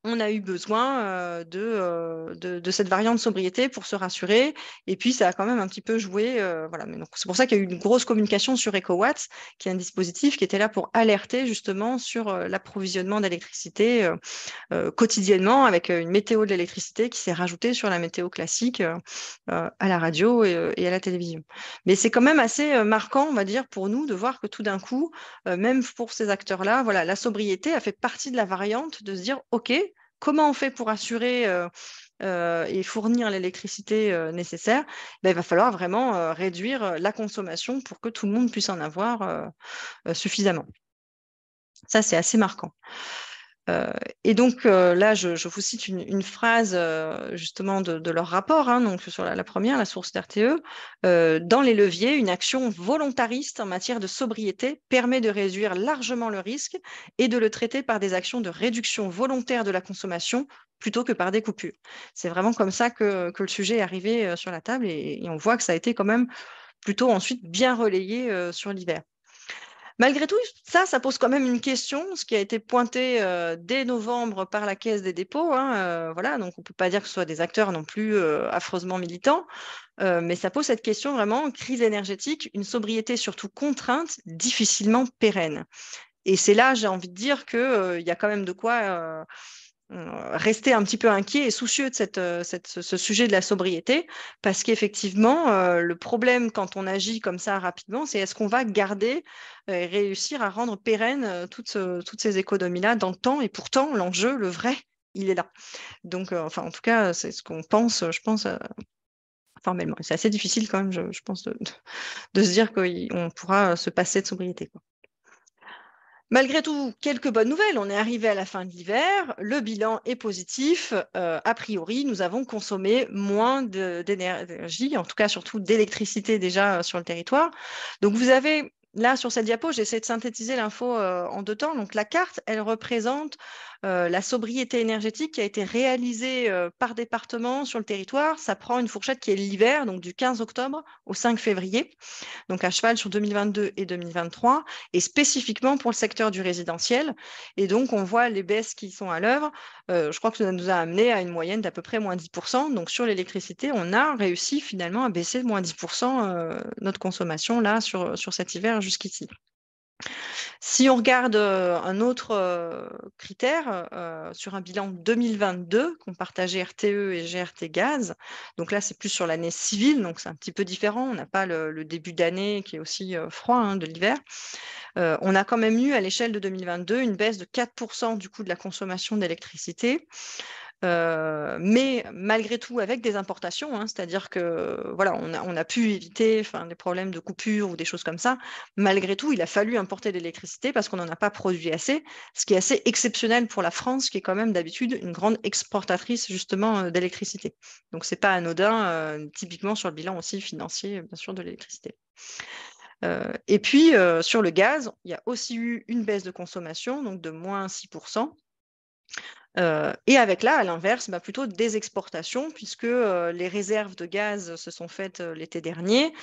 on a eu besoin de cette variante sobriété pour se rassurer. Et puis, ça a quand même un petit peu joué. Voilà. Mais donc, c'est pour ça qu'il y a eu une grosse communication sur EcoWatts, qui est un dispositif qui était là pour alerter justement sur l'approvisionnement d'électricité quotidiennement, avec une météo de l'électricité qui s'est rajoutée sur la météo classique à la radio et à la télévision. Mais c'est quand même assez marquant, on va dire, pour nous de voir que tout d'un coup, même pour ces acteurs-là, voilà, la sobriété a fait partie de la variante de se dire, OK, comment on fait pour assurer et fournir l'électricité nécessaire? Il va falloir vraiment réduire la consommation pour que tout le monde puisse en avoir suffisamment. Ça, c'est assez marquant. Et donc là, je vous cite une phrase justement de leur rapport, hein, donc sur la première, la source d'RTE. Dans les leviers, une action volontariste en matière de sobriété permet de réduire largement le risque et de le traiter par des actions de réduction volontaire de la consommation plutôt que par des coupures. C'est vraiment comme ça que le sujet est arrivé sur la table et on voit que ça a été quand même plutôt ensuite bien relayé sur l'hiver. Malgré tout, ça pose quand même une question, ce qui a été pointé dès novembre par la Caisse des dépôts, hein, voilà, donc on ne peut pas dire que ce soit des acteurs non plus affreusement militants, mais ça pose cette question vraiment, crise énergétique, une sobriété surtout contrainte, difficilement pérenne. Et c'est là, j'ai envie de dire qu'il y a quand même de quoi rester un petit peu inquiet et soucieux de ce sujet de la sobriété, parce qu'effectivement, le problème quand on agit comme ça rapidement, c'est est-ce qu'on va garder et réussir à rendre pérennes toutes ces économies-là dans le temps, et pourtant, l'enjeu, le vrai, il est là. Donc, enfin, en tout cas, c'est ce qu'on pense, je pense, formellement. C'est assez difficile quand même, je pense, de se dire qu'on pourra se passer de sobriété, quoi. Malgré tout, quelques bonnes nouvelles. On est arrivé à la fin de l'hiver, le bilan est positif. A priori, nous avons consommé moins d'énergie, en tout cas surtout d'électricité déjà sur le territoire. Donc vous avez là sur cette diapo, j'essaie de synthétiser l'info en 2 temps. Donc la carte, elle représente la sobriété énergétique qui a été réalisée par département sur le territoire. Ça prend une fourchette qui est l'hiver, donc du 15 octobre au 5 février. Donc à cheval sur 2022 et 2023, et spécifiquement pour le secteur du résidentiel. Et donc, on voit les baisses qui sont à l'œuvre. Je crois que ça nous a amené à une moyenne d'à peu près moins 10%. Donc, sur l'électricité, on a réussi finalement à baisser de moins 10% notre consommation là sur cet hiver jusqu'ici. Si on regarde un autre critère sur un bilan 2022 qu'ont partagé RTE et GRT Gaz, donc là c'est plus sur l'année civile, donc c'est un petit peu différent, on n'a pas le début d'année qui est aussi froid hein, de l'hiver. On a quand même eu à l'échelle de 2022 une baisse de 4% du coût de la consommation d'électricité. Mais malgré tout avec des importations, hein, c'est-à-dire que voilà, on a pu éviter des problèmes de coupure ou des choses comme ça. Malgré tout, il a fallu importer de l'électricité parce qu'on n'en a pas produit assez, ce qui est assez exceptionnel pour la France, qui est quand même d'habitude une grande exportatrice justement d'électricité. Donc c'est pas anodin, typiquement sur le bilan aussi financier, bien sûr, de l'électricité. Et puis sur le gaz, il y a aussi eu une baisse de consommation, donc de moins 6%. Et avec là, à l'inverse, plutôt des exportations, puisque les réserves de gaz se sont faites l'été dernier.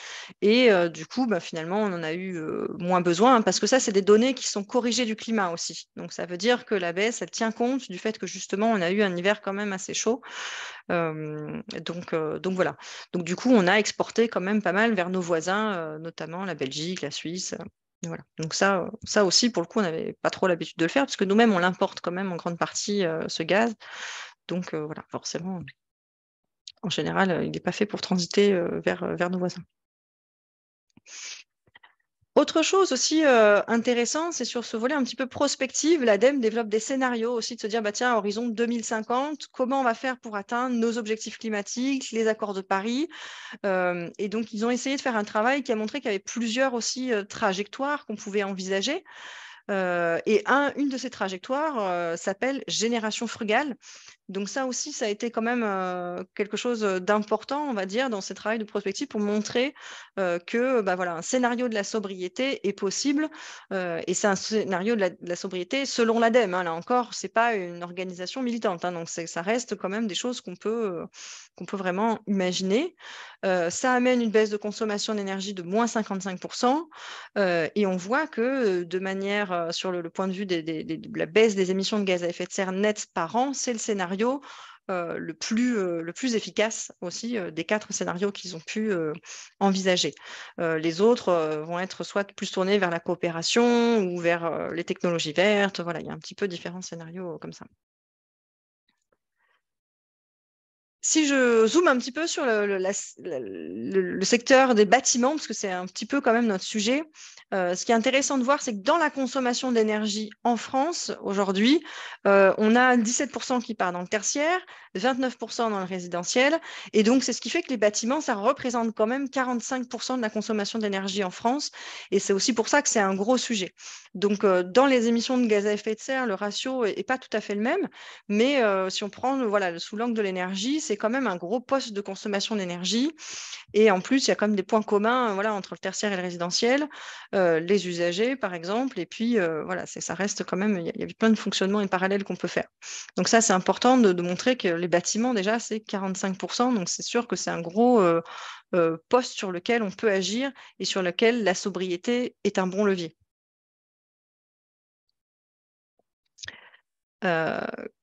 Et du coup, finalement, on en a eu moins besoin, parce que ça, c'est des données qui sont corrigées du climat aussi. Donc, ça veut dire que la baisse, elle tient compte du fait que justement, on a eu un hiver quand même assez chaud. Donc voilà. Donc, du coup, on a exporté quand même pas mal vers nos voisins, notamment la Belgique, la Suisse. Voilà. Donc ça aussi, pour le coup, on n'avait pas trop l'habitude de le faire, parce que nous-mêmes, on l'importe quand même en grande partie, ce gaz. Donc, voilà, forcément, en général, il n'est pas fait pour transiter vers nos voisins. Autre chose aussi intéressante, c'est sur ce volet un petit peu prospective, l'ADEME développe des scénarios aussi de se dire, bah, tiens, à horizon 2050, comment on va faire pour atteindre nos objectifs climatiques, les accords de Paris. Et donc, ils ont essayé de faire un travail qui a montré qu'il y avait plusieurs aussi trajectoires qu'on pouvait envisager. Et une de ces trajectoires s'appelle Génération frugale. Donc ça aussi, ça a été quand même quelque chose d'important, on va dire, dans ces travaux de prospective pour montrer que bah, voilà, un scénario de la sobriété est possible. Et c'est un scénario de la sobriété selon l'ADEME. Hein, là encore, ce n'est pas une organisation militante. Hein, donc ça reste quand même des choses qu'on peut vraiment imaginer. Ça amène une baisse de consommation d'énergie de moins 55%. Et on voit que de manière, sur le point de vue de la baisse des émissions de gaz à effet de serre nettes par an, c'est le scénario le plus efficace aussi des 4 scénarios qu'ils ont pu envisager. Les autres vont être soit plus tournés vers la coopération ou vers les technologies vertes. Voilà, il y a un petit peu différents scénarios comme ça. Si je zoome un petit peu sur le secteur des bâtiments, parce que c'est un petit peu quand même notre sujet, ce qui est intéressant de voir, c'est que dans la consommation d'énergie en France, aujourd'hui, on a 17% qui part dans le tertiaire, 29% dans le résidentiel. Et donc, c'est ce qui fait que les bâtiments, ça représente quand même 45% de la consommation d'énergie en France. Et c'est aussi pour ça que c'est un gros sujet. Donc, dans les émissions de gaz à effet de serre, le ratio n'est pas tout à fait le même. Mais si on prend voilà, sous l'angle de l'énergie, c'est quand même un gros poste de consommation d'énergie. Et en plus, il y a quand même des points communs voilà, entre le tertiaire et le résidentiel, les usagers, par exemple. Et puis, voilà, ça reste quand même, il y a plein de fonctionnements et parallèles qu'on peut faire. Donc ça, c'est important de montrer que les bâtiments, déjà, c'est 45%. Donc c'est sûr que c'est un gros poste sur lequel on peut agir et sur lequel la sobriété est un bon levier.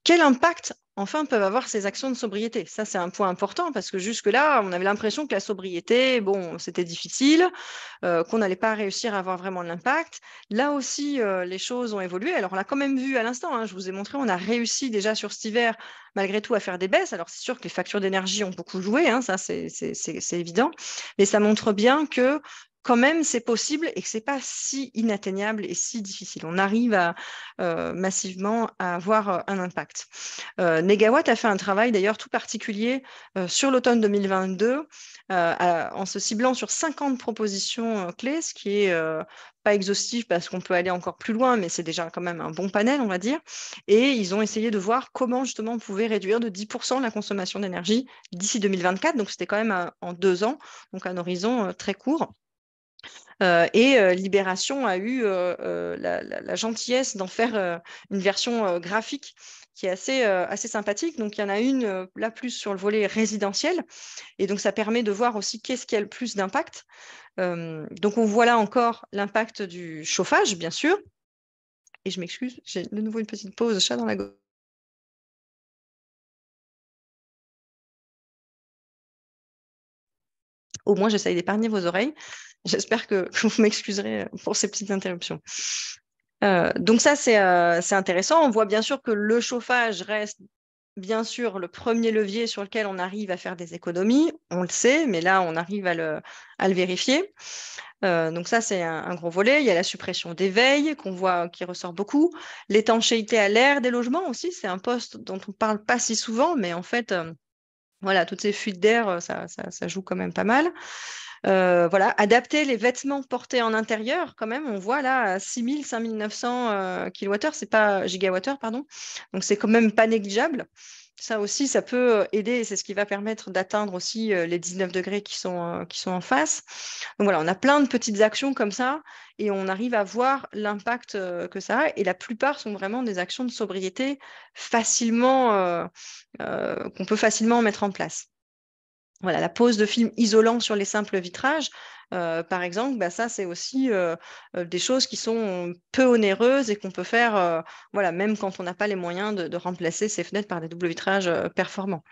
Quel impact, enfin, peuvent avoir ces actions de sobriété? Ça, c'est un point important parce que jusque-là, on avait l'impression que la sobriété, bon, c'était difficile, qu'on n'allait pas réussir à avoir vraiment de l'impact. Là aussi, les choses ont évolué. Alors, on l'a quand même vu à l'instant, hein, je vous ai montré, on a réussi déjà sur cet hiver, malgré tout, à faire des baisses. Alors, c'est sûr que les factures d'énergie ont beaucoup joué, hein, ça, c'est évident. Mais ça montre bien que quand même, c'est possible et que ce n'est pas si inatteignable et si difficile. On arrive massivement à avoir un impact. Negawatt a fait un travail d'ailleurs tout particulier sur l'automne 2022 en se ciblant sur 50 propositions clés, ce qui est pas exhaustif parce qu'on peut aller encore plus loin, mais c'est déjà quand même un bon panel, on va dire. Et ils ont essayé de voir comment justement on pouvait réduire de 10% la consommation d'énergie d'ici 2024. Donc c'était quand même en 2 ans, donc un horizon très court. Et Libération a eu la gentillesse d'en faire une version graphique qui est assez sympathique. Donc, il y en a une là plus sur le volet résidentiel. Et donc, ça permet de voir aussi qu'est-ce qui a le plus d'impact. Donc, on voit là encore l'impact du chauffage, bien sûr. Et je m'excuse, j'ai de nouveau une petite pause chat dans la gorge. Au moins, j'essaye d'épargner vos oreilles. J'espère que vous m'excuserez pour ces petites interruptions. Donc ça, c'est intéressant. On voit bien sûr que le chauffage reste bien sûr le premier levier sur lequel on arrive à faire des économies. On le sait, mais là, on arrive à le vérifier. Donc ça, c'est un gros volet. Il y a la suppression des veilles qu'on voit qui ressort beaucoup. L'étanchéité à l'air des logements aussi, c'est un poste dont on ne parle pas si souvent, mais en fait, voilà, toutes ces fuites d'air, ça joue quand même pas mal. Voilà, adapter les vêtements portés en intérieur, quand même, on voit là 6000, 5900 kWh, c'est pas gigawattheures, pardon. Donc c'est quand même pas négligeable. Ça aussi, ça peut aider et c'est ce qui va permettre d'atteindre aussi les 19 degrés qui sont en face. Donc voilà, on a plein de petites actions comme ça et on arrive à voir l'impact que ça a. Et la plupart sont vraiment des actions de sobriété qu'on peut facilement mettre en place. Voilà, la pose de film isolant sur les simples vitrages, par exemple, bah, ça, c'est aussi des choses qui sont peu onéreuses et qu'on peut faire voilà, même quand on n'a pas les moyens de remplacer ces fenêtres par des doubles vitrages performants.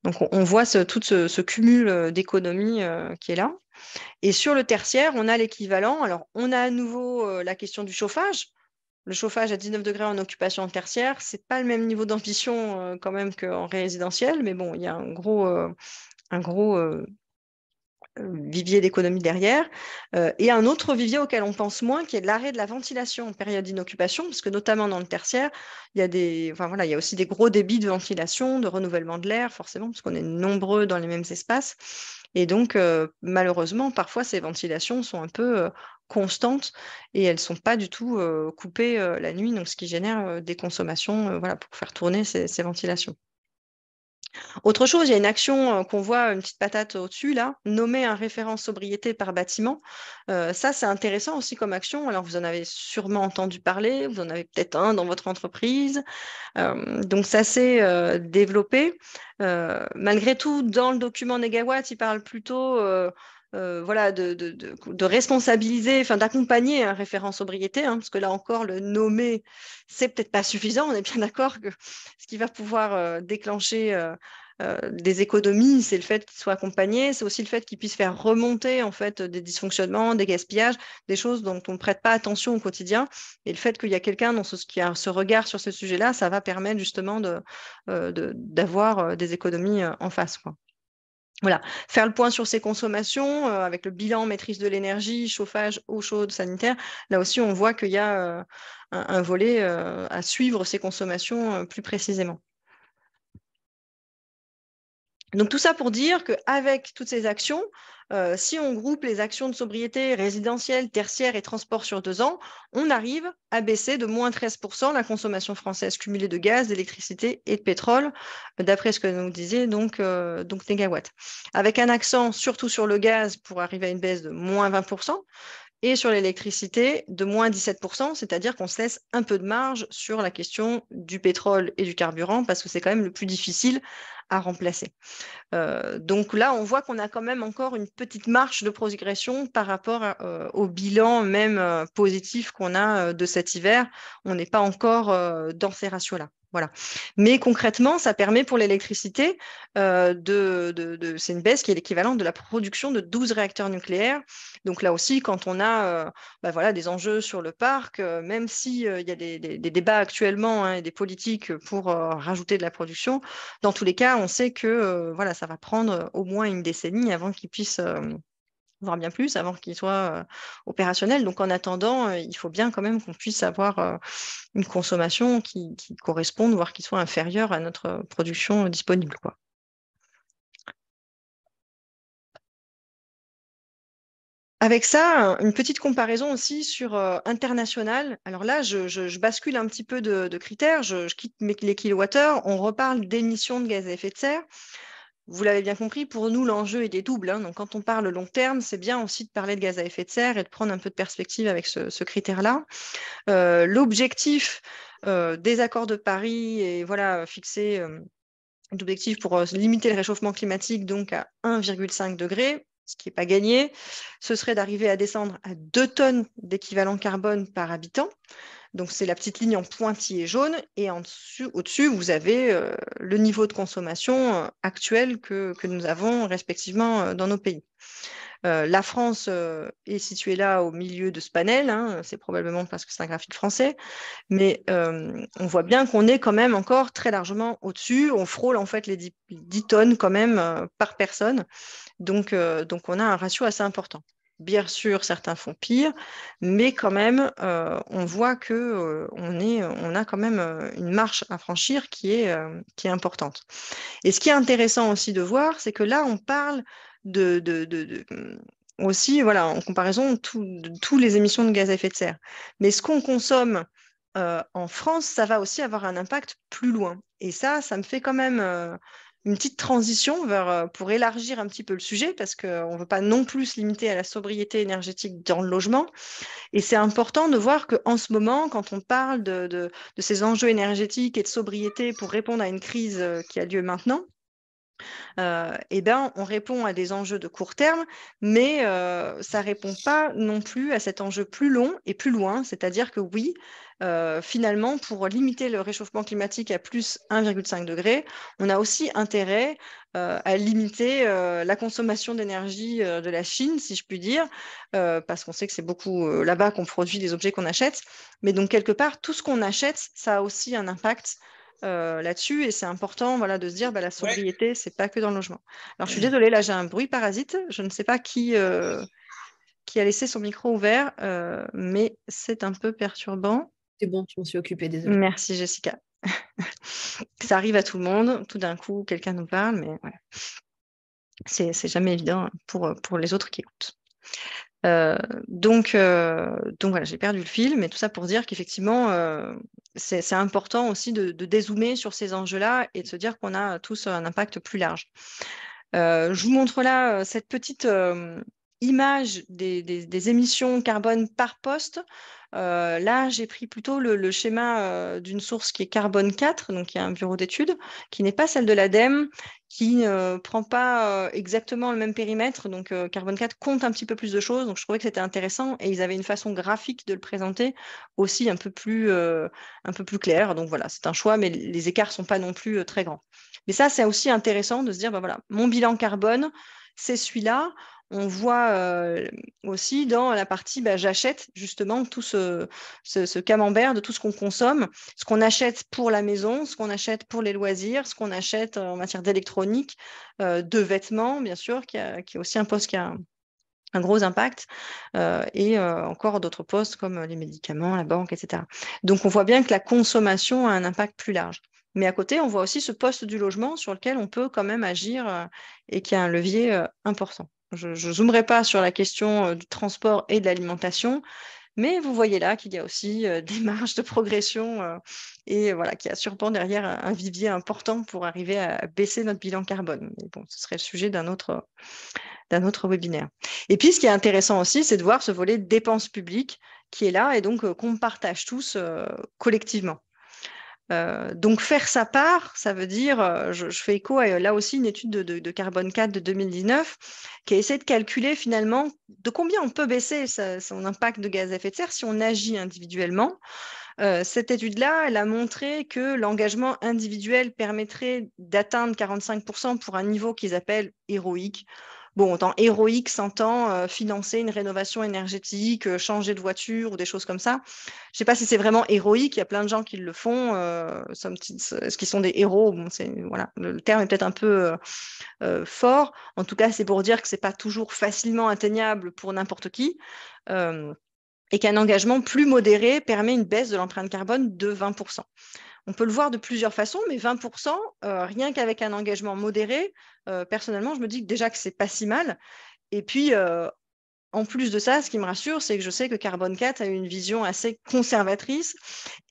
Donc, on voit tout ce cumul d'économies qui est là. Et sur le tertiaire, on a l'équivalent. Alors, on a à nouveau la question du chauffage. le chauffage à 19 degrés en occupation tertiaire, c'est pas le même niveau d'ambition quand même qu'en résidentiel, mais bon, il y a un gros vivier d'économie derrière, et un autre vivier auquel on pense moins, qui est l'arrêt de la ventilation en période d'inoccupation, parce que notamment dans le tertiaire, il y a enfin, voilà, il y a aussi des gros débits de ventilation, de renouvellement de l'air, forcément, parce qu'on est nombreux dans les mêmes espaces. Et donc, malheureusement, parfois, ces ventilations sont un peu constantes et elles ne sont pas du tout coupées la nuit, donc ce qui génère des consommations voilà, pour faire tourner ces ventilations. Autre chose, il y a une action qu'on voit, une petite patate au-dessus, là, nommer un référent sobriété par bâtiment. Ça, c'est intéressant aussi comme action. Alors, vous en avez sûrement entendu parler, vous en avez peut-être un dans votre entreprise. Donc, ça s'est développé. Malgré tout, dans le document Négawatt, il parle plutôt voilà, de responsabiliser, enfin d'accompagner un référent sobriété, hein, parce que là encore, le nommer, c'est peut-être pas suffisant. On est bien d'accord que ce qui va pouvoir déclencher des économies, c'est le fait qu'il soit accompagné, c'est aussi le fait qu'il puisse faire remonter en fait des dysfonctionnements, des gaspillages, des choses dont on ne prête pas attention au quotidien. Et le fait qu'il y a quelqu'un qui a ce regard sur ce sujet-là, ça va permettre justement d'avoir des économies en face, quoi. Voilà, faire le point sur ses consommations avec le bilan maîtrise de l'énergie, chauffage, eau chaude, sanitaire. Là aussi, on voit qu'il y a un volet à suivre ses consommations plus précisément. Donc tout ça pour dire qu'avec toutes ces actions, si on groupe les actions de sobriété résidentielle, tertiaire et transport sur 2 ans, on arrive à baisser de moins 13% la consommation française cumulée de gaz, d'électricité et de pétrole, d'après ce que nous disait donc Négawatt. Avec un accent surtout sur le gaz pour arriver à une baisse de moins 20%, et sur l'électricité de moins 17%, c'est-à-dire qu'on se laisse un peu de marge sur la question du pétrole et du carburant, parce que c'est quand même le plus difficile à remplacer. Donc là, on voit qu'on a quand même encore une petite marche de progression par rapport au bilan même positif qu'on a de cet hiver. On n'est pas encore dans ces ratios-là. Voilà. Mais concrètement, ça permet pour l'électricité, c'est une baisse qui est l'équivalent de la production de 12 réacteurs nucléaires. Donc là aussi, quand on a voilà, des enjeux sur le parc, même s'il y a des débats actuellement et des politiques pour rajouter de la production, dans tous les cas, on sait que voilà, ça va prendre au moins une décennie avant qu'ils puissent, voire bien plus, avant qu'ils soient opérationnels. Donc en attendant, il faut bien quand même qu'on puisse avoir une consommation qui corresponde, voire qui soit inférieure à notre production disponible, quoi. Avec ça, une petite comparaison aussi sur international. Alors là, je bascule un petit peu de critères, je quitte les kilowattheures, on reparle d'émissions de gaz à effet de serre. Vous l'avez bien compris, pour nous, l'enjeu est double, hein. Donc, quand on parle long terme, c'est bien aussi de parler de gaz à effet de serre et de prendre un peu de perspective avec ce critère-là. L'objectif des accords de Paris est voilà, fixé d'objectifs pour limiter le réchauffement climatique donc à 1,5 degré, ce qui n'est pas gagné. Ce serait d'arriver à descendre à 2 tonnes d'équivalent carbone par habitant. Donc, c'est la petite ligne en pointillé jaune. Et au-dessus, vous avez le niveau de consommation actuel que nous avons respectivement dans nos pays. La France est située là au milieu de ce panel. Hein, c'est probablement parce que c'est un graphique français. Mais on voit bien qu'on est quand même encore très largement au-dessus. On frôle en fait les 10 tonnes quand même par personne. Donc, on a un ratio assez important. Bien sûr, certains font pire, mais quand même, on voit que on a quand même une marche à franchir qui est importante. Et ce qui est intéressant aussi de voir, c'est que là, on parle aussi, voilà, en comparaison de toutes les émissions de gaz à effet de serre. Mais ce qu'on consomme en France, ça va aussi avoir un impact plus loin. Et ça me fait quand même une petite transition pour élargir un petit peu le sujet, parce qu'on ne veut pas non plus se limiter à la sobriété énergétique dans le logement. Et c'est important de voir qu'en ce moment, quand on parle de ces enjeux énergétiques et de sobriété pour répondre à une crise qui a lieu maintenant, on répond à des enjeux de court terme, mais ça ne répond pas non plus à cet enjeu plus long et plus loin. C'est-à-dire que oui, finalement, pour limiter le réchauffement climatique à plus 1,5 degré, on a aussi intérêt à limiter la consommation d'énergie de la Chine, si je puis dire, parce qu'on sait que c'est beaucoup là-bas qu'on produit des objets qu'on achète. Mais donc, quelque part, tout ce qu'on achète, ça a aussi un impact là-dessus. Et c'est important de se dire la sobriété, c'est pas que dans le logement. Alors, je suis désolée, là, j'ai un bruit parasite. Je ne sais pas qui a laissé son micro ouvert, mais c'est un peu perturbant. C'est bon, je m'en suis occupée, désolée. Merci, Jessica. Ça arrive à tout le monde. Tout d'un coup, quelqu'un nous parle, mais voilà. C'est jamais évident pour les autres qui écoutent. Donc voilà, j'ai perdu le fil, mais tout ça pour dire qu'effectivement, c'est important aussi de dézoomer sur ces enjeux-là et de se dire qu'on a tous un impact plus large. Je vous montre là cette petite image des émissions carbone par poste. Là, j'ai pris plutôt le schéma d'une source qui est Carbone 4, donc il y a un bureau d'études, qui n'est pas celle de l'ADEME, qui ne prend pas exactement le même périmètre. Donc, Carbone 4 compte un petit peu plus de choses. Donc, je trouvais que c'était intéressant et ils avaient une façon graphique de le présenter aussi un peu plus claire. Donc, voilà, c'est un choix, mais les écarts ne sont pas non plus très grands. Mais ça, c'est aussi intéressant de se dire, voilà, mon bilan carbone, c'est celui-là. On voit aussi dans la partie, j'achète justement tout ce camembert de tout ce qu'on consomme, ce qu'on achète pour la maison, ce qu'on achète pour les loisirs, ce qu'on achète en matière d'électronique, de vêtements, bien sûr, qui est aussi un poste qui a un gros impact, et encore d'autres postes comme les médicaments, la banque, etc. Donc, on voit bien que la consommation a un impact plus large. Mais à côté, on voit aussi ce poste du logement sur lequel on peut quand même agir et qui a un levier important. Je ne zoomerai pas sur la question du transport et de l'alimentation, mais vous voyez là qu'il y a aussi des marges de progression et voilà, qu'il y a sûrement derrière un vivier important pour arriver à baisser notre bilan carbone. Mais bon, ce serait le sujet d'un autre webinaire. Et puis, ce qui est intéressant aussi, c'est de voir ce volet dépenses publiques qui est là et donc qu'on partage tous collectivement. Donc, faire sa part, ça veut dire, je fais écho à là aussi une étude de Carbone 4 de 2019 qui a essayé de calculer finalement de combien on peut baisser son impact de gaz à effet de serre si on agit individuellement. Cette étude-là, elle a montré que l'engagement individuel permettrait d'atteindre 45% pour un niveau qu'ils appellent héroïque. Bon, autant héroïque s'entend financer une rénovation énergétique, changer de voiture ou des choses comme ça. Je ne sais pas si c'est vraiment héroïque, il y a plein de gens qui le font. Est-ce qu'ils sont des héros? Bon, voilà, le terme est peut-être un peu fort. En tout cas, c'est pour dire que ce n'est pas toujours facilement atteignable pour n'importe qui. Et qu'un engagement plus modéré permet une baisse de l'empreinte carbone de 20%. On peut le voir de plusieurs façons, mais 20%, rien qu'avec un engagement modéré, personnellement, je me dis déjà que ce n'est pas si mal. Et puis, en plus de ça, ce qui me rassure, c'est que je sais que Carbone 4 a une vision assez conservatrice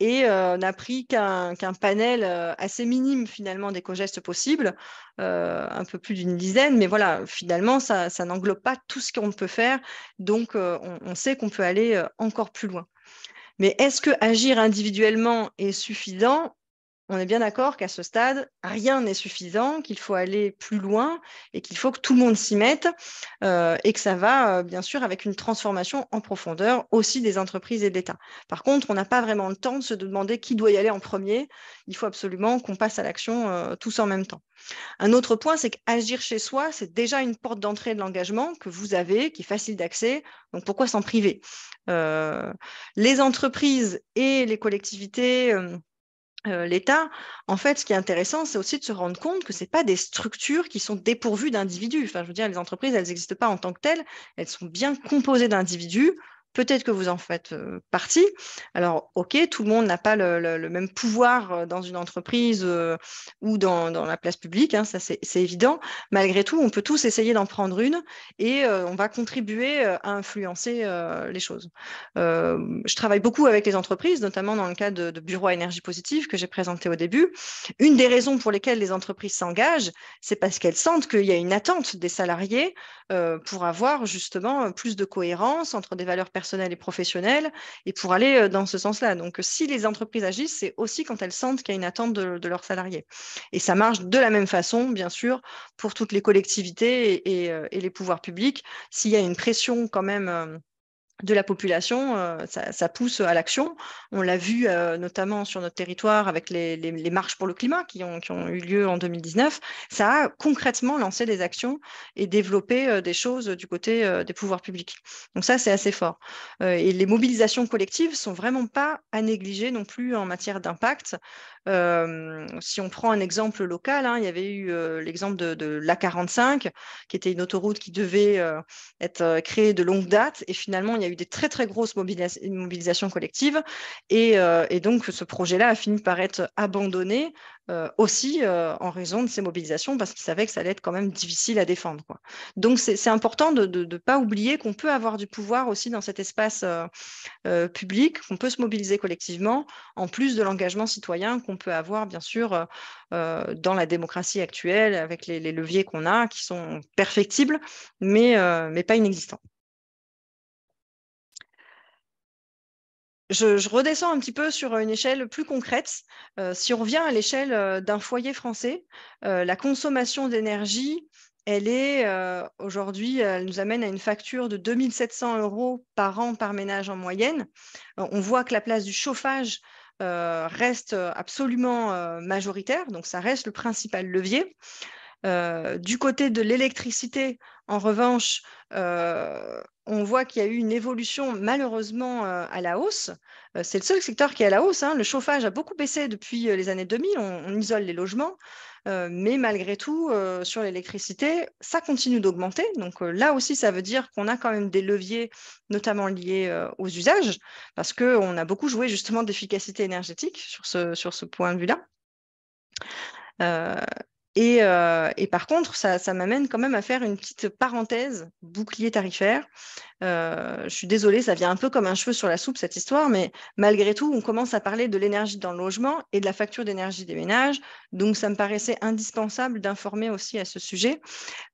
et n'a pris qu'un panel assez minime finalement d'éco-gestes possibles, un peu plus d'une dizaine, mais voilà, finalement, ça n'englobe pas tout ce qu'on peut faire, donc on sait qu'on peut aller encore plus loin. Mais est-ce que agir individuellement est suffisant? On est bien d'accord qu'à ce stade, rien n'est suffisant, qu'il faut aller plus loin et qu'il faut que tout le monde s'y mette et que ça va, bien sûr, avec une transformation en profondeur aussi des entreprises et de l'État. Par contre, on n'a pas vraiment le temps de se demander qui doit y aller en premier. Il faut absolument qu'on passe à l'action tous en même temps. Un autre point, c'est qu'agir chez soi, c'est déjà une porte d'entrée de l'engagement que vous avez, qui est facile d'accès. Donc, pourquoi s'en priver? Les entreprises et les collectivités l'État, en fait, ce qui est intéressant, c'est aussi de se rendre compte que ce n'est pas des structures qui sont dépourvues d'individus. Enfin, je veux dire, les entreprises, elles n'existent pas en tant que telles, elles sont bien composées d'individus. Peut-être que vous en faites partie. Alors, OK, tout le monde n'a pas le même pouvoir dans une entreprise ou dans la place publique, hein, ça c'est évident. Malgré tout, on peut tous essayer d'en prendre une et on va contribuer à influencer les choses. Je travaille beaucoup avec les entreprises, notamment dans le cadre de bureaux à énergie positive que j'ai présenté au début. Une des raisons pour lesquelles les entreprises s'engagent, c'est parce qu'elles sentent qu'il y a une attente des salariés pour avoir justement plus de cohérence entre des valeurs personnelles personnels et professionnels et pour aller dans ce sens-là. Donc, si les entreprises agissent, c'est aussi quand elles sentent qu'il y a une attente de leurs salariés. Et ça marche de la même façon, bien sûr, pour toutes les collectivités et les pouvoirs publics. S'il y a une pression quand même de la population, ça pousse à l'action. On l'a vu notamment sur notre territoire avec les marches pour le climat qui ont eu lieu en 2019. Ça a concrètement lancé des actions et développé des choses du côté des pouvoirs publics. Donc ça, c'est assez fort. Et les mobilisations collectives sont vraiment pas à négliger non plus en matière d'impact. Si on prend un exemple local, il y avait eu l'exemple de l'A45, qui était une autoroute qui devait être créée de longue date. Et finalement, il y a eu des très, très grosses mobilisations collectives. Et donc, ce projet-là a fini par être abandonné aussi en raison de ces mobilisations, parce qu'ils savaient que ça allait être quand même difficile à défendre, quoi. Donc, c'est important de ne pas oublier qu'on peut avoir du pouvoir aussi dans cet espace public, qu'on peut se mobiliser collectivement, en plus de l'engagement citoyen qu'on peut avoir, bien sûr, dans la démocratie actuelle, avec les leviers qu'on a, qui sont perfectibles, mais pas inexistants. Je redescends un petit peu sur une échelle plus concrète. Si on revient à l'échelle d'un foyer français, la consommation d'énergie, elle est aujourd'hui, elle nous amène à une facture de 2 700 € par an par ménage en moyenne. On voit que la place du chauffage reste absolument majoritaire, donc ça reste le principal levier. Du côté de l'électricité, en revanche, on voit qu'il y a eu une évolution malheureusement à la hausse. C'est le seul secteur qui est à la hausse, hein. Le chauffage a beaucoup baissé depuis les années 2000. On isole les logements, mais malgré tout, sur l'électricité, ça continue d'augmenter. Donc là aussi, ça veut dire qu'on a quand même des leviers, notamment liés aux usages, parce qu'on a beaucoup joué justement d'efficacité énergétique sur ce point de vue-là. Et par contre, ça m'amène quand même à faire une petite parenthèse, bouclier tarifaire. Je suis désolée, ça vient un peu comme un cheveu sur la soupe, cette histoire, mais malgré tout, on commence à parler de l'énergie dans le logement et de la facture d'énergie des ménages. Donc, ça me paraissait indispensable d'informer aussi à ce sujet,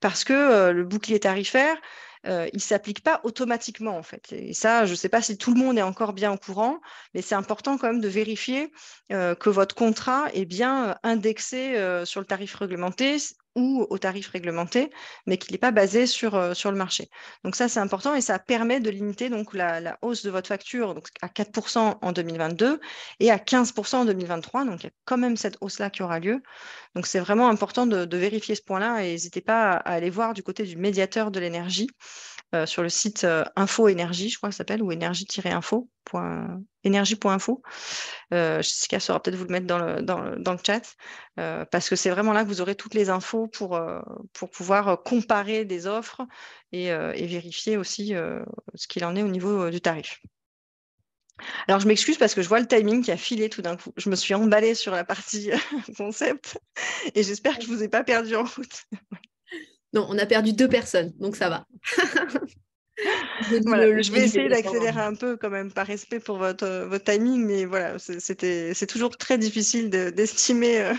parce que le bouclier tarifaire, il ne s'applique pas automatiquement, en fait. Et ça, je ne sais pas si tout le monde est encore bien au courant, mais c'est important quand même de vérifier que votre contrat est bien indexé sur le tarif réglementé ou au tarif réglementé, mais qu'il n'est pas basé sur le marché. Donc ça, c'est important et ça permet de limiter donc, la hausse de votre facture donc, à 4% en 2022 et à 15% en 2023. Donc il y a quand même cette hausse-là qui aura lieu. Donc c'est vraiment important de vérifier ce point-là et n'hésitez pas à aller voir du côté du médiateur de l'énergie sur le site Info Énergie, je crois que ça s'appelle, ou énergie-info. Énergie.info. Jessica saura peut-être vous le mettre dans le chat, parce que c'est vraiment là que vous aurez toutes les infos pour pouvoir comparer des offres et vérifier aussi ce qu'il en est au niveau du tarif. Alors, je m'excuse parce que je vois le timing qui a filé tout d'un coup. Je me suis emballée sur la partie concept et j'espère que je ne vous ai pas perdu en route. Non, on a perdu 2 personnes, donc ça va. Voilà, je vais essayer d'accélérer un peu quand même par respect pour votre timing, mais voilà, c'est toujours très difficile d'estimer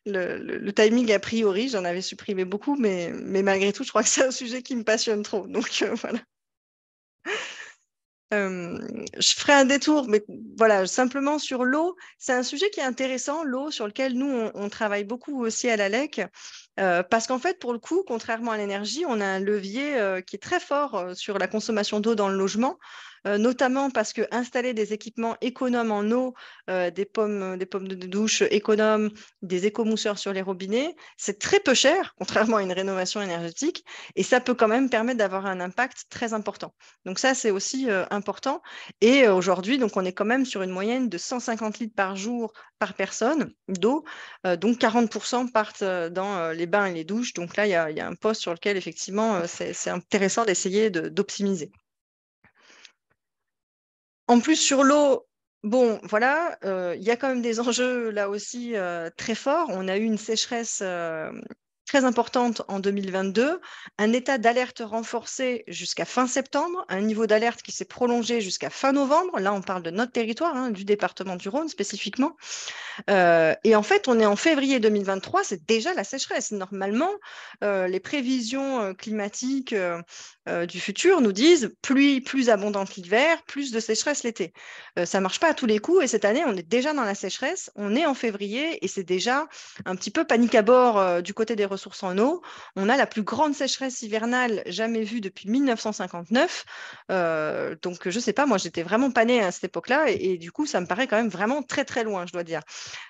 le timing a priori. J'en avais supprimé beaucoup, mais malgré tout, je crois que c'est un sujet qui me passionne trop. Donc voilà. Je ferai un détour, mais voilà, simplement sur l'eau. C'est un sujet qui est intéressant, l'eau, sur lequel nous, on travaille beaucoup aussi à l'ALEC, parce qu'en fait, pour le coup, contrairement à l'énergie, on a un levier qui est très fort sur la consommation d'eau dans le logement, notamment parce que installer des équipements économes en eau, des pommes de douche économes, des écomousseurs sur les robinets, c'est très peu cher, contrairement à une rénovation énergétique, et ça peut quand même permettre d'avoir un impact très important. Donc ça, c'est aussi important. Et aujourd'hui, donc on est quand même sur une moyenne de 150 litres par jour par personne d'eau. Donc 40% partent dans les bains et les douches. Donc là, il y a un poste sur lequel, effectivement, c'est intéressant d'essayer d'optimiser. En plus, sur l'eau, bon, voilà, il y a quand même des enjeux là aussi très forts. On a eu une sécheresse très importante en 2022, un état d'alerte renforcé jusqu'à fin septembre, un niveau d'alerte qui s'est prolongé jusqu'à fin novembre. Là, on parle de notre territoire, hein, du département du Rhône spécifiquement. Et en fait, on est en février 2023, c'est déjà la sécheresse. Normalement, les prévisions climatiques du futur nous disent pluie plus abondante l'hiver, plus de sécheresse l'été. Ça ne marche pas à tous les coups et cette année, on est déjà dans la sécheresse, on est en février et c'est déjà un petit peu panique à bord du côté des ressources en eau. On a la plus grande sécheresse hivernale jamais vue depuis 1959. Donc, je ne sais pas, moi j'étais vraiment panée à cette époque-là et du coup, ça me paraît quand même vraiment très très loin, je dois dire.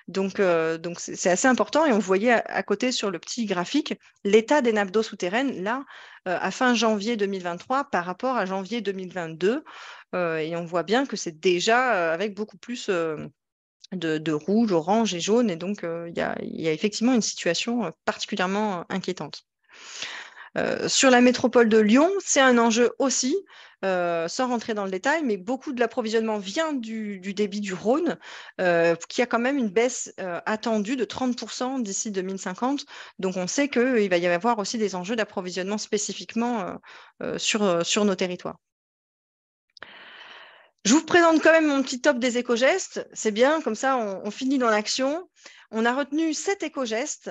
Donc, c'est assez important et on voyait à côté sur le petit graphique l'état des nappes d'eau souterraines là à fin janvier 2023 par rapport à janvier 2022 et on voit bien que c'est déjà avec beaucoup plus de rouge, orange et jaune et donc il y a effectivement une situation particulièrement inquiétante. Sur la métropole de Lyon, c'est un enjeu aussi, sans rentrer dans le détail, mais beaucoup de l'approvisionnement vient du débit du Rhône, qui a quand même une baisse attendue de 30% d'ici 2050. Donc on sait qu'il va y avoir aussi des enjeux d'approvisionnement spécifiquement sur nos territoires. Je vous présente quand même mon petit top des éco-gestes. C'est bien, comme ça on finit dans l'action. On a retenu 7 éco-gestes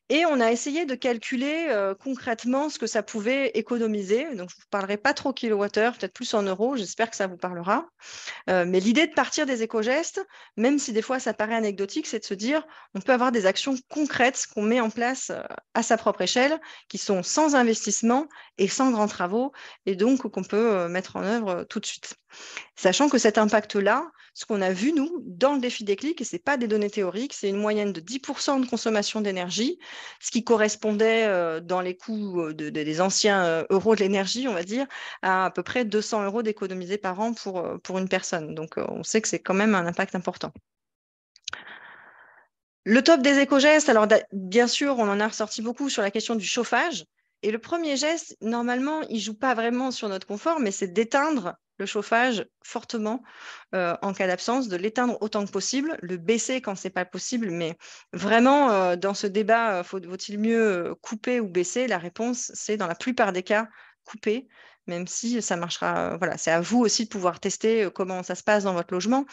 et on a essayé de calculer concrètement ce que ça pouvait économiser. Donc, je ne vous parlerai pas trop kilowattheure, peut-être plus en euros. J'espère que ça vous parlera. Mais l'idée de partir des éco-gestes, même si des fois ça paraît anecdotique, c'est de se dire on peut avoir des actions concrètes qu'on met en place à sa propre échelle, qui sont sans investissement et sans grands travaux, et donc qu'on peut mettre en œuvre tout de suite. Sachant que cet impact-là, ce qu'on a vu, nous, dans le défi déclic, et ce n'est pas des données théoriques, c'est une moyenne de 10% de consommation d'énergie, ce qui correspondait dans les coûts des anciens euros de l'énergie, on va dire, à peu près 200 euros d'économiser par an pour une personne. Donc, on sait que c'est quand même un impact important. Le top des éco-gestes, alors bien sûr, on en a ressorti beaucoup sur la question du chauffage. Et le premier geste, normalement, il ne joue pas vraiment sur notre confort, mais c'est d'éteindre le chauffage fortement en cas d'absence, de l'éteindre autant que possible, le baisser quand ce n'est pas possible. Mais vraiment, dans ce débat, vaut-il mieux couper ou baisser? La réponse, c'est dans la plupart des cas, couper, même si ça marchera. Voilà, c'est à vous aussi de pouvoir tester comment ça se passe dans votre logement.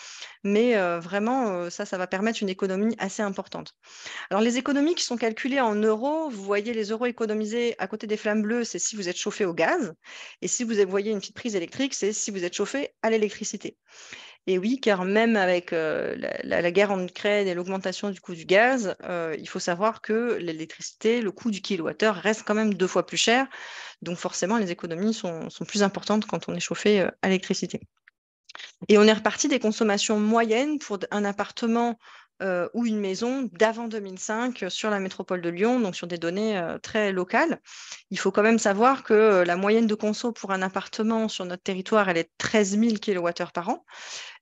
Mais vraiment, ça va permettre une économie assez importante. Alors, les économies qui sont calculées en euros, vous voyez les euros économisés à côté des flammes bleues, c'est si vous êtes chauffé au gaz. Et si vous voyez une petite prise électrique, c'est si vous êtes chauffé à l'électricité. Et oui, car même avec la guerre en Ukraine et l'augmentation du coût du gaz, il faut savoir que l'électricité, le coût du kilowattheure reste quand même 2 fois plus cher. Donc forcément, les économies sont plus importantes quand on est chauffé à l'électricité. Et on est reparti des consommations moyennes pour un appartement ou une maison d'avant 2005 sur la métropole de Lyon, donc sur des données très locales. Il faut quand même savoir que la moyenne de conso pour un appartement sur notre territoire, elle est 13 000 kWh par an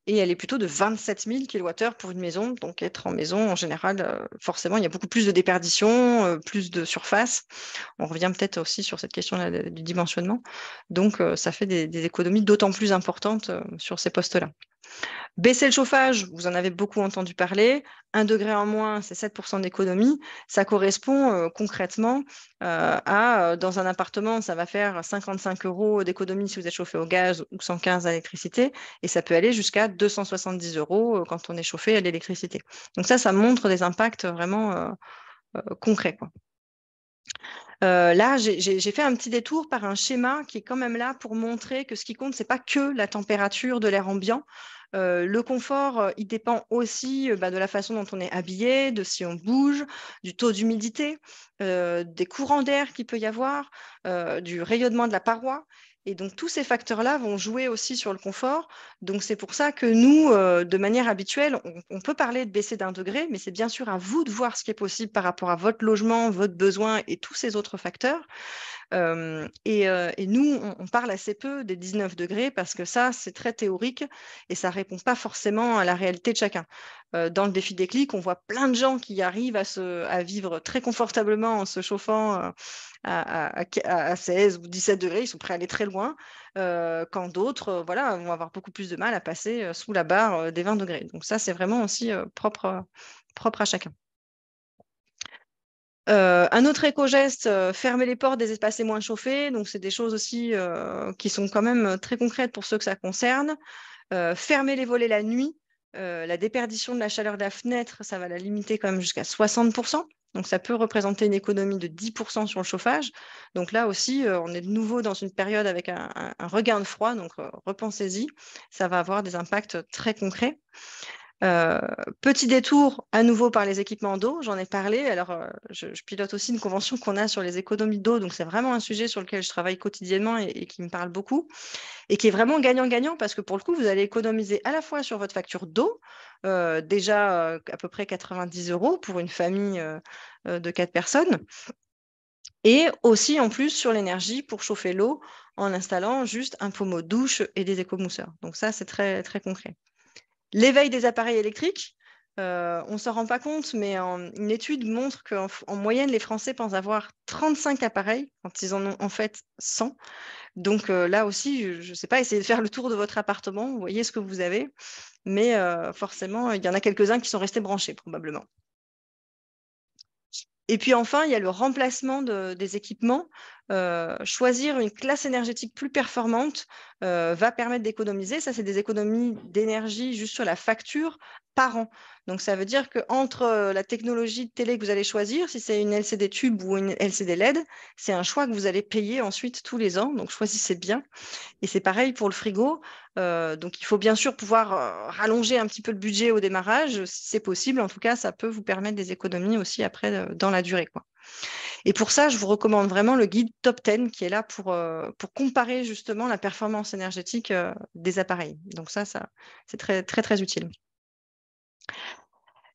et elle est plutôt de 27 000 kWh pour une maison. Donc être en maison, en général, forcément, il y a beaucoup plus de déperdition, plus de surface. On revient peut-être aussi sur cette question du dimensionnement. Donc, ça fait des économies d'autant plus importantes sur ces postes-là. Baisser le chauffage, vous en avez beaucoup entendu parler. 1 degré en moins, c'est 7% d'économie. Ça correspond concrètement dans un appartement, ça va faire 55 euros d'économie si vous êtes chauffé au gaz ou 115 à l'électricité. Et ça peut aller jusqu'à 270 euros quand on est chauffé à l'électricité. Donc ça montre des impacts vraiment concrets, quoi. Là, j'ai fait un petit détour par un schéma qui est quand même là pour montrer que ce qui compte, ce n'est pas que la température de l'air ambiant. Le confort, il dépend aussi de la façon dont on est habillé, de si on bouge, du taux d'humidité, des courants d'air qu'il peut y avoir, du rayonnement de la paroi. Et donc, tous ces facteurs-là vont jouer aussi sur le confort. Donc, c'est pour ça que nous, de manière habituelle, on peut parler de baisser d'1 degré, mais c'est bien sûr à vous de voir ce qui est possible par rapport à votre logement, votre besoin et tous ces autres facteurs. Et nous, on parle assez peu des 19 degrés parce que ça, c'est très théorique et ça ne répond pas forcément à la réalité de chacun. Dans le défi déclic, on voit plein de gens qui arrivent à vivre très confortablement en se chauffant à 16 ou 17 degrés. Ils sont prêts à aller très loin, quand d'autres voilà, vont avoir beaucoup plus de mal à passer sous la barre des 20 degrés. Donc ça, c'est vraiment aussi propre à chacun. Un autre éco-geste, fermer les portes des espaces les moins chauffés. Donc, c'est des choses aussi qui sont quand même très concrètes pour ceux que ça concerne. Fermer les volets la nuit. La déperdition de la chaleur de la fenêtre, ça va la limiter quand même jusqu'à 60%. Donc, ça peut représenter une économie de 10% sur le chauffage. Donc là aussi, on est de nouveau dans une période avec un regain de froid. Donc, repensez-y. Ça va avoir des impacts très concrets. Petit détour à nouveau par les équipements d'eau, j'en ai parlé. Alors, je pilote aussi une convention qu'on a sur les économies d'eau, donc c'est vraiment un sujet sur lequel je travaille quotidiennement et qui me parle beaucoup et qui est vraiment gagnant-gagnant parce que pour le coup, vous allez économiser à la fois sur votre facture d'eau, déjà à peu près 90 € pour une famille de 4 personnes, et aussi en plus sur l'énergie pour chauffer l'eau en installant juste un pommeau de douche et des écomousseurs. Donc ça, c'est très, très concret. L'éveil des appareils électriques, on ne s'en rend pas compte, mais une étude montre qu'en moyenne, les Français pensent avoir 35 appareils quand ils en ont en fait 100. Donc là aussi, je ne sais pas, essayez de faire le tour de votre appartement, vous voyez ce que vous avez, mais forcément, il y en a quelques-uns qui sont restés branchés probablement. Et puis enfin, il y a le remplacement des équipements. Choisir une classe énergétique plus performante va permettre d'économiser. Ça, c'est des économies d'énergie juste sur la facture par an. Donc, ça veut dire qu'entre la technologie de télé que vous allez choisir, si c'est une LCD tube ou une LCD LED, c'est un choix que vous allez payer ensuite tous les ans. Donc, choisissez bien. Et c'est pareil pour le frigo. Donc, il faut bien sûr pouvoir rallonger un petit peu le budget au démarrage, si c'est possible. En tout cas, ça peut vous permettre des économies aussi après dans la durée, quoi. Et pour ça, je vous recommande vraiment le guide Top 10 qui est là pour comparer justement la performance énergétique des appareils. Donc ça c'est très, très, très utile.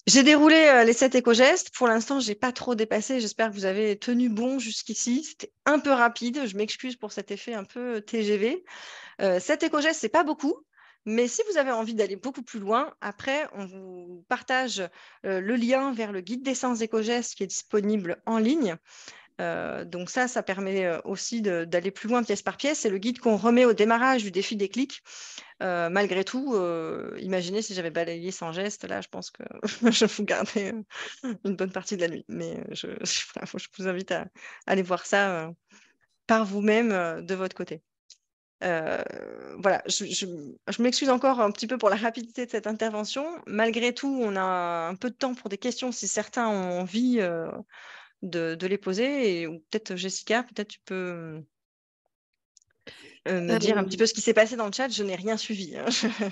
J'ai déroulé les 7 éco-gestes. Pour l'instant, je n'ai pas trop dépassé. J'espère que vous avez tenu bon jusqu'ici. C'était un peu rapide. Je m'excuse pour cet effet un peu TGV. 7 éco-gestes, ce n'est pas beaucoup. Mais si vous avez envie d'aller beaucoup plus loin, après, on vous partage le lien vers le guide des 100 éco-gestes qui est disponible en ligne. Donc ça permet aussi d'aller plus loin pièce par pièce. C'est le guide qu'on remet au démarrage du défi des clics. Malgré tout, imaginez si j'avais balayé sans geste, là, je pense que je vous gardais une bonne partie de la nuit. Mais je vous invite à aller voir ça par vous-même de votre côté. Voilà, je m'excuse encore un petit peu pour la rapidité de cette intervention. Malgré tout, on a un peu de temps pour des questions si certains ont envie de les poser. Et peut-être Jessica, peut-être tu peux me dire un petit peu ce qui s'est passé dans le chat. Je n'ai rien suivi, hein,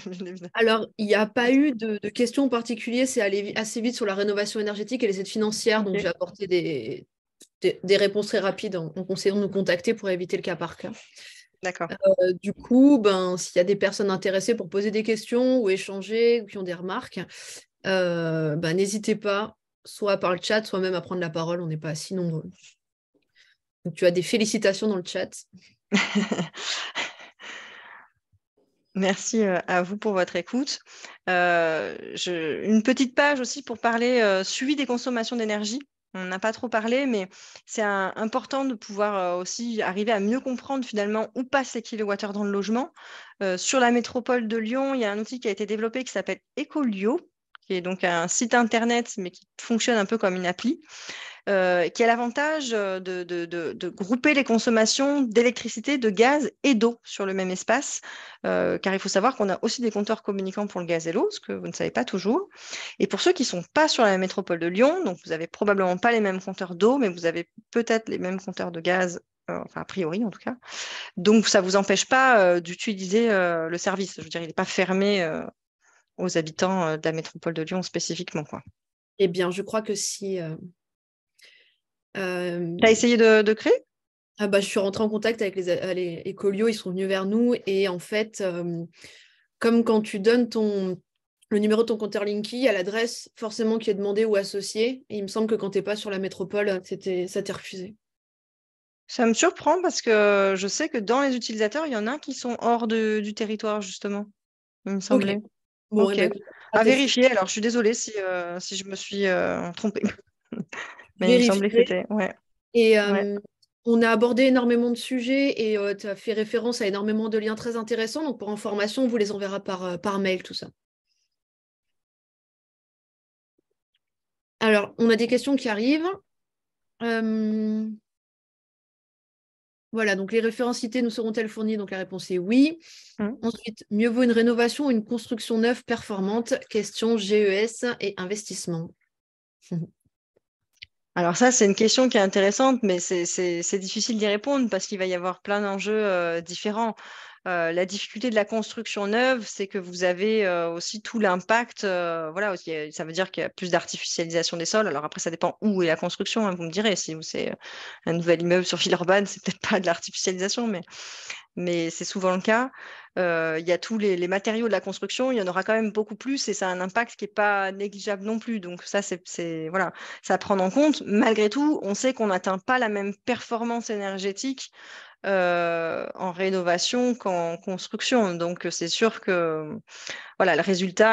bien évidemment. Alors, il n'y a pas eu de questions en particulier, c'est allé assez vite sur la rénovation énergétique et les aides financières, donc Ok. j'ai apporté des réponses très rapides en conseillant de nous contacter pour éviter le cas par cas. D'accord. Du coup, s'il y a des personnes intéressées pour poser des questions ou échanger ou qui ont des remarques, n'hésitez pas, soit par le chat, soit même à prendre la parole, on n'est pas si nombreux. Donc, tu as des félicitations dans le chat. Merci à vous pour votre écoute. Une petite page aussi pour parler suivi des consommations d'énergie. On n'a pas trop parlé, mais c'est important de pouvoir aussi arriver à mieux comprendre finalement où passent les kilowattheures dans le logement. Sur la métropole de Lyon, il y a un outil qui a été développé qui s'appelle Ecolio, qui est donc un site internet, mais qui fonctionne un peu comme une appli. Qui a l'avantage de grouper les consommations d'électricité, de gaz et d'eau sur le même espace, car il faut savoir qu'on a aussi des compteurs communicants pour le gaz et l'eau, ce que vous ne savez pas toujours. Et pour ceux qui ne sont pas sur la métropole de Lyon, donc vous n'avez probablement pas les mêmes compteurs d'eau, mais vous avez peut-être les mêmes compteurs de gaz, enfin a priori en tout cas. Donc ça ne vous empêche pas d'utiliser le service. Je veux dire, il n'est pas fermé aux habitants de la métropole de Lyon spécifiquement, quoi. Eh bien, je crois que si... Tu as essayé de créer? je suis rentrée en contact avec les Ecolio, ils sont venus vers nous et en fait, comme quand tu donnes le numéro de ton compteur Linky, il y a l'adresse forcément qui est demandée ou associée. Et il me semble que quand tu n'es pas sur la métropole, ça t'est refusé. Ça me surprend parce que je sais que dans les utilisateurs, il y en a qui sont hors du territoire, justement, il me Ok. semblait. Bon, Ok. écoute, à À tester. vérifier. Alors, je suis désolée si je me suis trompée. Je Mais il me semblait que vérifierai. c'était. Ouais. Et Ouais. on a abordé énormément de sujets et tu as fait référence à énormément de liens très intéressants. Donc, pour information, on vous les enverra par mail, tout ça. Alors, on a des questions qui arrivent. Euh, Voilà, donc les références citées nous seront-elles fournies? Donc la réponse est oui. Mhm. Ensuite, mieux vaut une rénovation ou une construction neuve performante? Question GES et investissement. Alors ça, c'est une question qui est intéressante, mais c'est difficile d'y répondre parce qu'il va y avoir plein d'enjeux différents. La difficulté de la construction neuve, c'est que vous avez aussi tout l'impact. Voilà, ça veut dire qu'il y a plus d'artificialisation des sols. Alors après, ça dépend où est la construction, hein, vous me direz. Si c'est un nouvel immeuble sur Villeurbanne, c'est peut-être pas de l'artificialisation, mais c'est souvent le cas. Il y a tous les matériaux de la construction, il y en aura quand même beaucoup plus et ça a un impact qui n'est pas négligeable non plus. Donc ça, voilà, ça à prendre en compte. Malgré tout, on sait qu'on n'atteint pas la même performance énergétique en rénovation qu'en construction. Donc c'est sûr que voilà, le résultat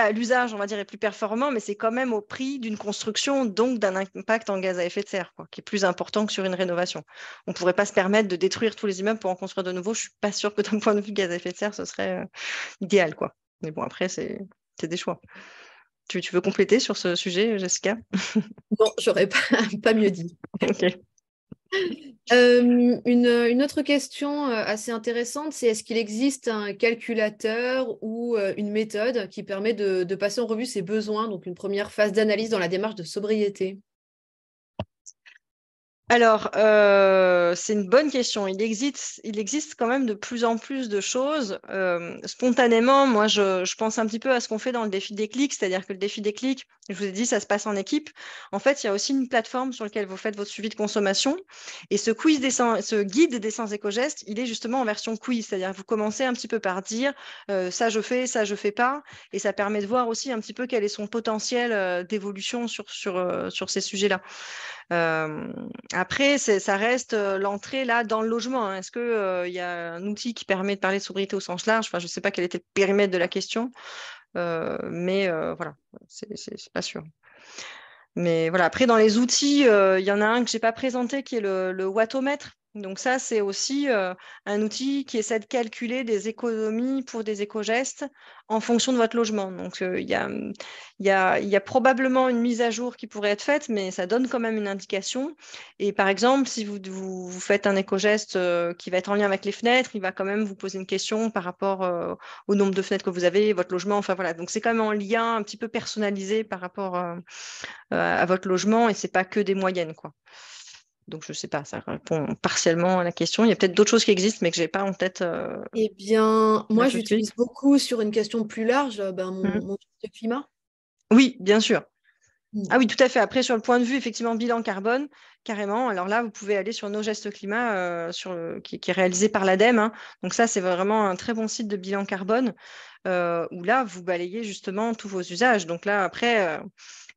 à l'usage, on va dire, est plus performant, mais c'est quand même au prix d'une construction, donc d'un impact en gaz à effet de serre, quoi, qui est plus important que sur une rénovation. On ne pourrait pas se permettre de détruire tous les immeubles pour en construire de nouveaux. Je suis pas sûre que d'un point de vue gaz à effet de serre, ce serait idéal, quoi. Mais bon, après, c'est des choix. Tu veux compléter sur ce sujet, Jessica? Non, j'aurais pas, pas mieux dit. Ok. Une autre question assez intéressante, c'est est-ce qu'il existe un calculateur ou une méthode qui permet de passer en revue ses besoins, donc une première phase d'analyse dans la démarche de sobriété? Alors, c'est une bonne question. Il existe quand même de plus en plus de choses. Spontanément, moi, je pense un petit peu à ce qu'on fait dans le défi des clics, c'est-à-dire que le défi des clics, je vous ai dit, ça se passe en équipe. En fait, il y a aussi une plateforme sur laquelle vous faites votre suivi de consommation. Et ce guide d'essence éco-gestes, il est justement en version quiz, c'est-à-dire que vous commencez un petit peu par dire ça je fais pas, et ça permet de voir aussi un petit peu quel est son potentiel d'évolution sur ces sujets-là. Euh, Après, ça reste l'entrée là dans le logement, hein. Est-ce que il y a un outil qui permet de parler de sobriété au sens large? Enfin, je ne sais pas quel était le périmètre de la question, mais voilà, c'est pas sûr. Mais voilà, après, dans les outils, il y en a un que j'ai pas présenté qui est le wattomètre. Donc ça, c'est aussi un outil qui essaie de calculer des économies pour des éco-gestes en fonction de votre logement. Donc il y a probablement une mise à jour qui pourrait être faite, mais ça donne quand même une indication. Et par exemple, si vous faites un éco-geste qui va être en lien avec les fenêtres, il va quand même vous poser une question par rapport au nombre de fenêtres que vous avez, votre logement. Enfin voilà, donc c'est quand même en lien un petit peu personnalisé par rapport à votre logement et c'est pas que des moyennes, quoi. Donc je sais pas, ça répond partiellement à la question. Il y a peut-être d'autres choses qui existent, mais que j'ai pas en tête Eh bien, là moi, tout de suite. j'utilise beaucoup sur une question plus large, Mhm. mon climat. Oui, bien sûr. Mm. Ah oui, tout à fait. Après, sur le point de vue, effectivement, bilan carbone, carrément. Alors là, vous pouvez aller sur Nos Gestes Climat, qui est réalisé par l'ADEME, hein. Donc ça, c'est vraiment un très bon site de bilan carbone où là, vous balayez justement tous vos usages. Donc là, après,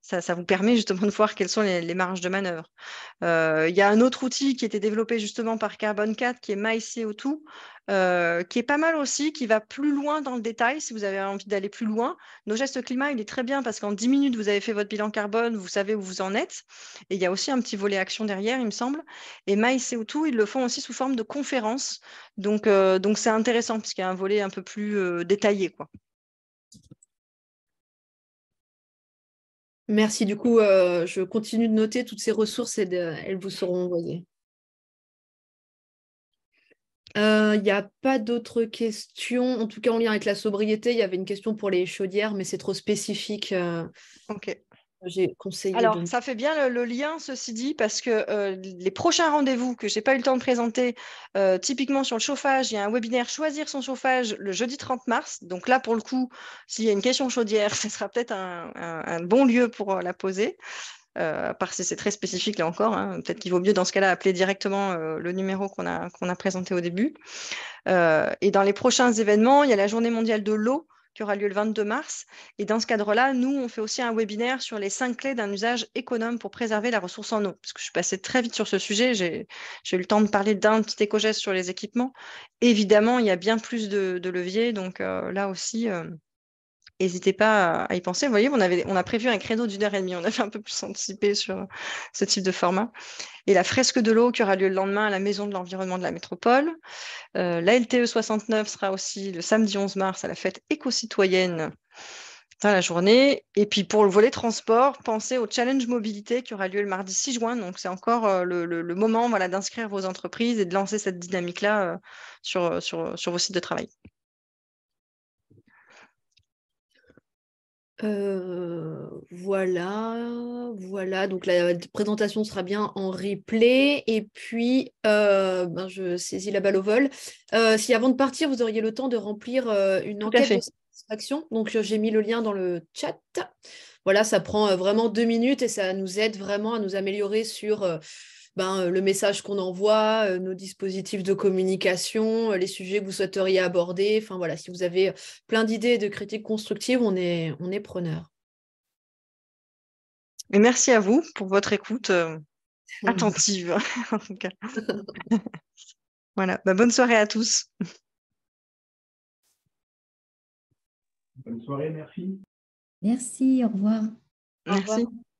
ça vous permet justement de voir quelles sont les marges de manœuvre. Il y a un autre outil qui a été développé justement par Carbon 4 qui est MyCO2, qui est pas mal aussi, qui va plus loin dans le détail si vous avez envie d'aller plus loin. Nos gestes climat, il est très bien parce qu'en 10 minutes, vous avez fait votre bilan carbone, vous savez où vous en êtes. Et il y a aussi un petit volet action derrière, il me semble. Et MyCO2, ils le font aussi sous forme de conférence. Donc c'est intéressant parce qu'il y a un volet un peu plus détaillé, quoi. Merci. Du coup, je continue de noter toutes ces ressources et elles vous seront envoyées. Il n'y a pas d'autres questions. En tout cas, en lien avec la sobriété, il y avait une question pour les chaudières, mais c'est trop spécifique. Ok. J'ai conseillé Alors, de... ça fait bien le lien, ceci dit, parce que les prochains rendez-vous que je n'ai pas eu le temps de présenter, typiquement sur le chauffage, il y a un webinaire Choisir son chauffage le jeudi 30 mars. Donc là, pour le coup, s'il y a une question chaudière, ce sera peut-être un bon lieu pour la poser. À part si c'est très spécifique, là encore, hein. Peut-être qu'il vaut mieux, dans ce cas-là, appeler directement le numéro qu'on a présenté au début. Et dans les prochains événements, il y a la Journée mondiale de l'eau qui aura lieu le 22 mars. Et dans ce cadre-là, nous, on fait aussi un webinaire sur les 5 clés d'un usage économe pour préserver la ressource en eau. Parce que je suis passée très vite sur ce sujet, j'ai eu le temps de parler d'un petit éco-geste sur les équipements. Évidemment, il y a bien plus de leviers, donc là aussi, n'hésitez pas à y penser. Vous voyez, on a prévu un créneau d'1 heure et demie. On avait un peu plus anticipé sur ce type de format. Et la fresque de l'eau qui aura lieu le lendemain à la Maison de l'Environnement de la Métropole. La LTE 69 sera aussi le samedi 11 mars à la fête éco-citoyenne dans la journée. Et puis pour le volet transport, pensez au challenge mobilité qui aura lieu le mardi 6 juin. Donc c'est encore le moment voilà, d'inscrire vos entreprises et de lancer cette dynamique-là sur vos sites de travail. Voilà. Donc la présentation sera bien en replay. Et puis, je saisis la balle au vol. Si avant de partir, vous auriez le temps de remplir une Tout à enquête de fait. satisfaction. Donc, j'ai mis le lien dans le chat. Voilà, ça prend vraiment 2 minutes et ça nous aide vraiment à nous améliorer sur le message qu'on envoie, nos dispositifs de communication, les sujets que vous souhaiteriez aborder. Enfin voilà, si vous avez plein d'idées et de critiques constructives, on est preneur. Et merci à vous pour votre écoute attentive, en tout cas. Voilà. Bonne soirée à tous. Bonne soirée, merci. Merci, au revoir. Au revoir. Merci.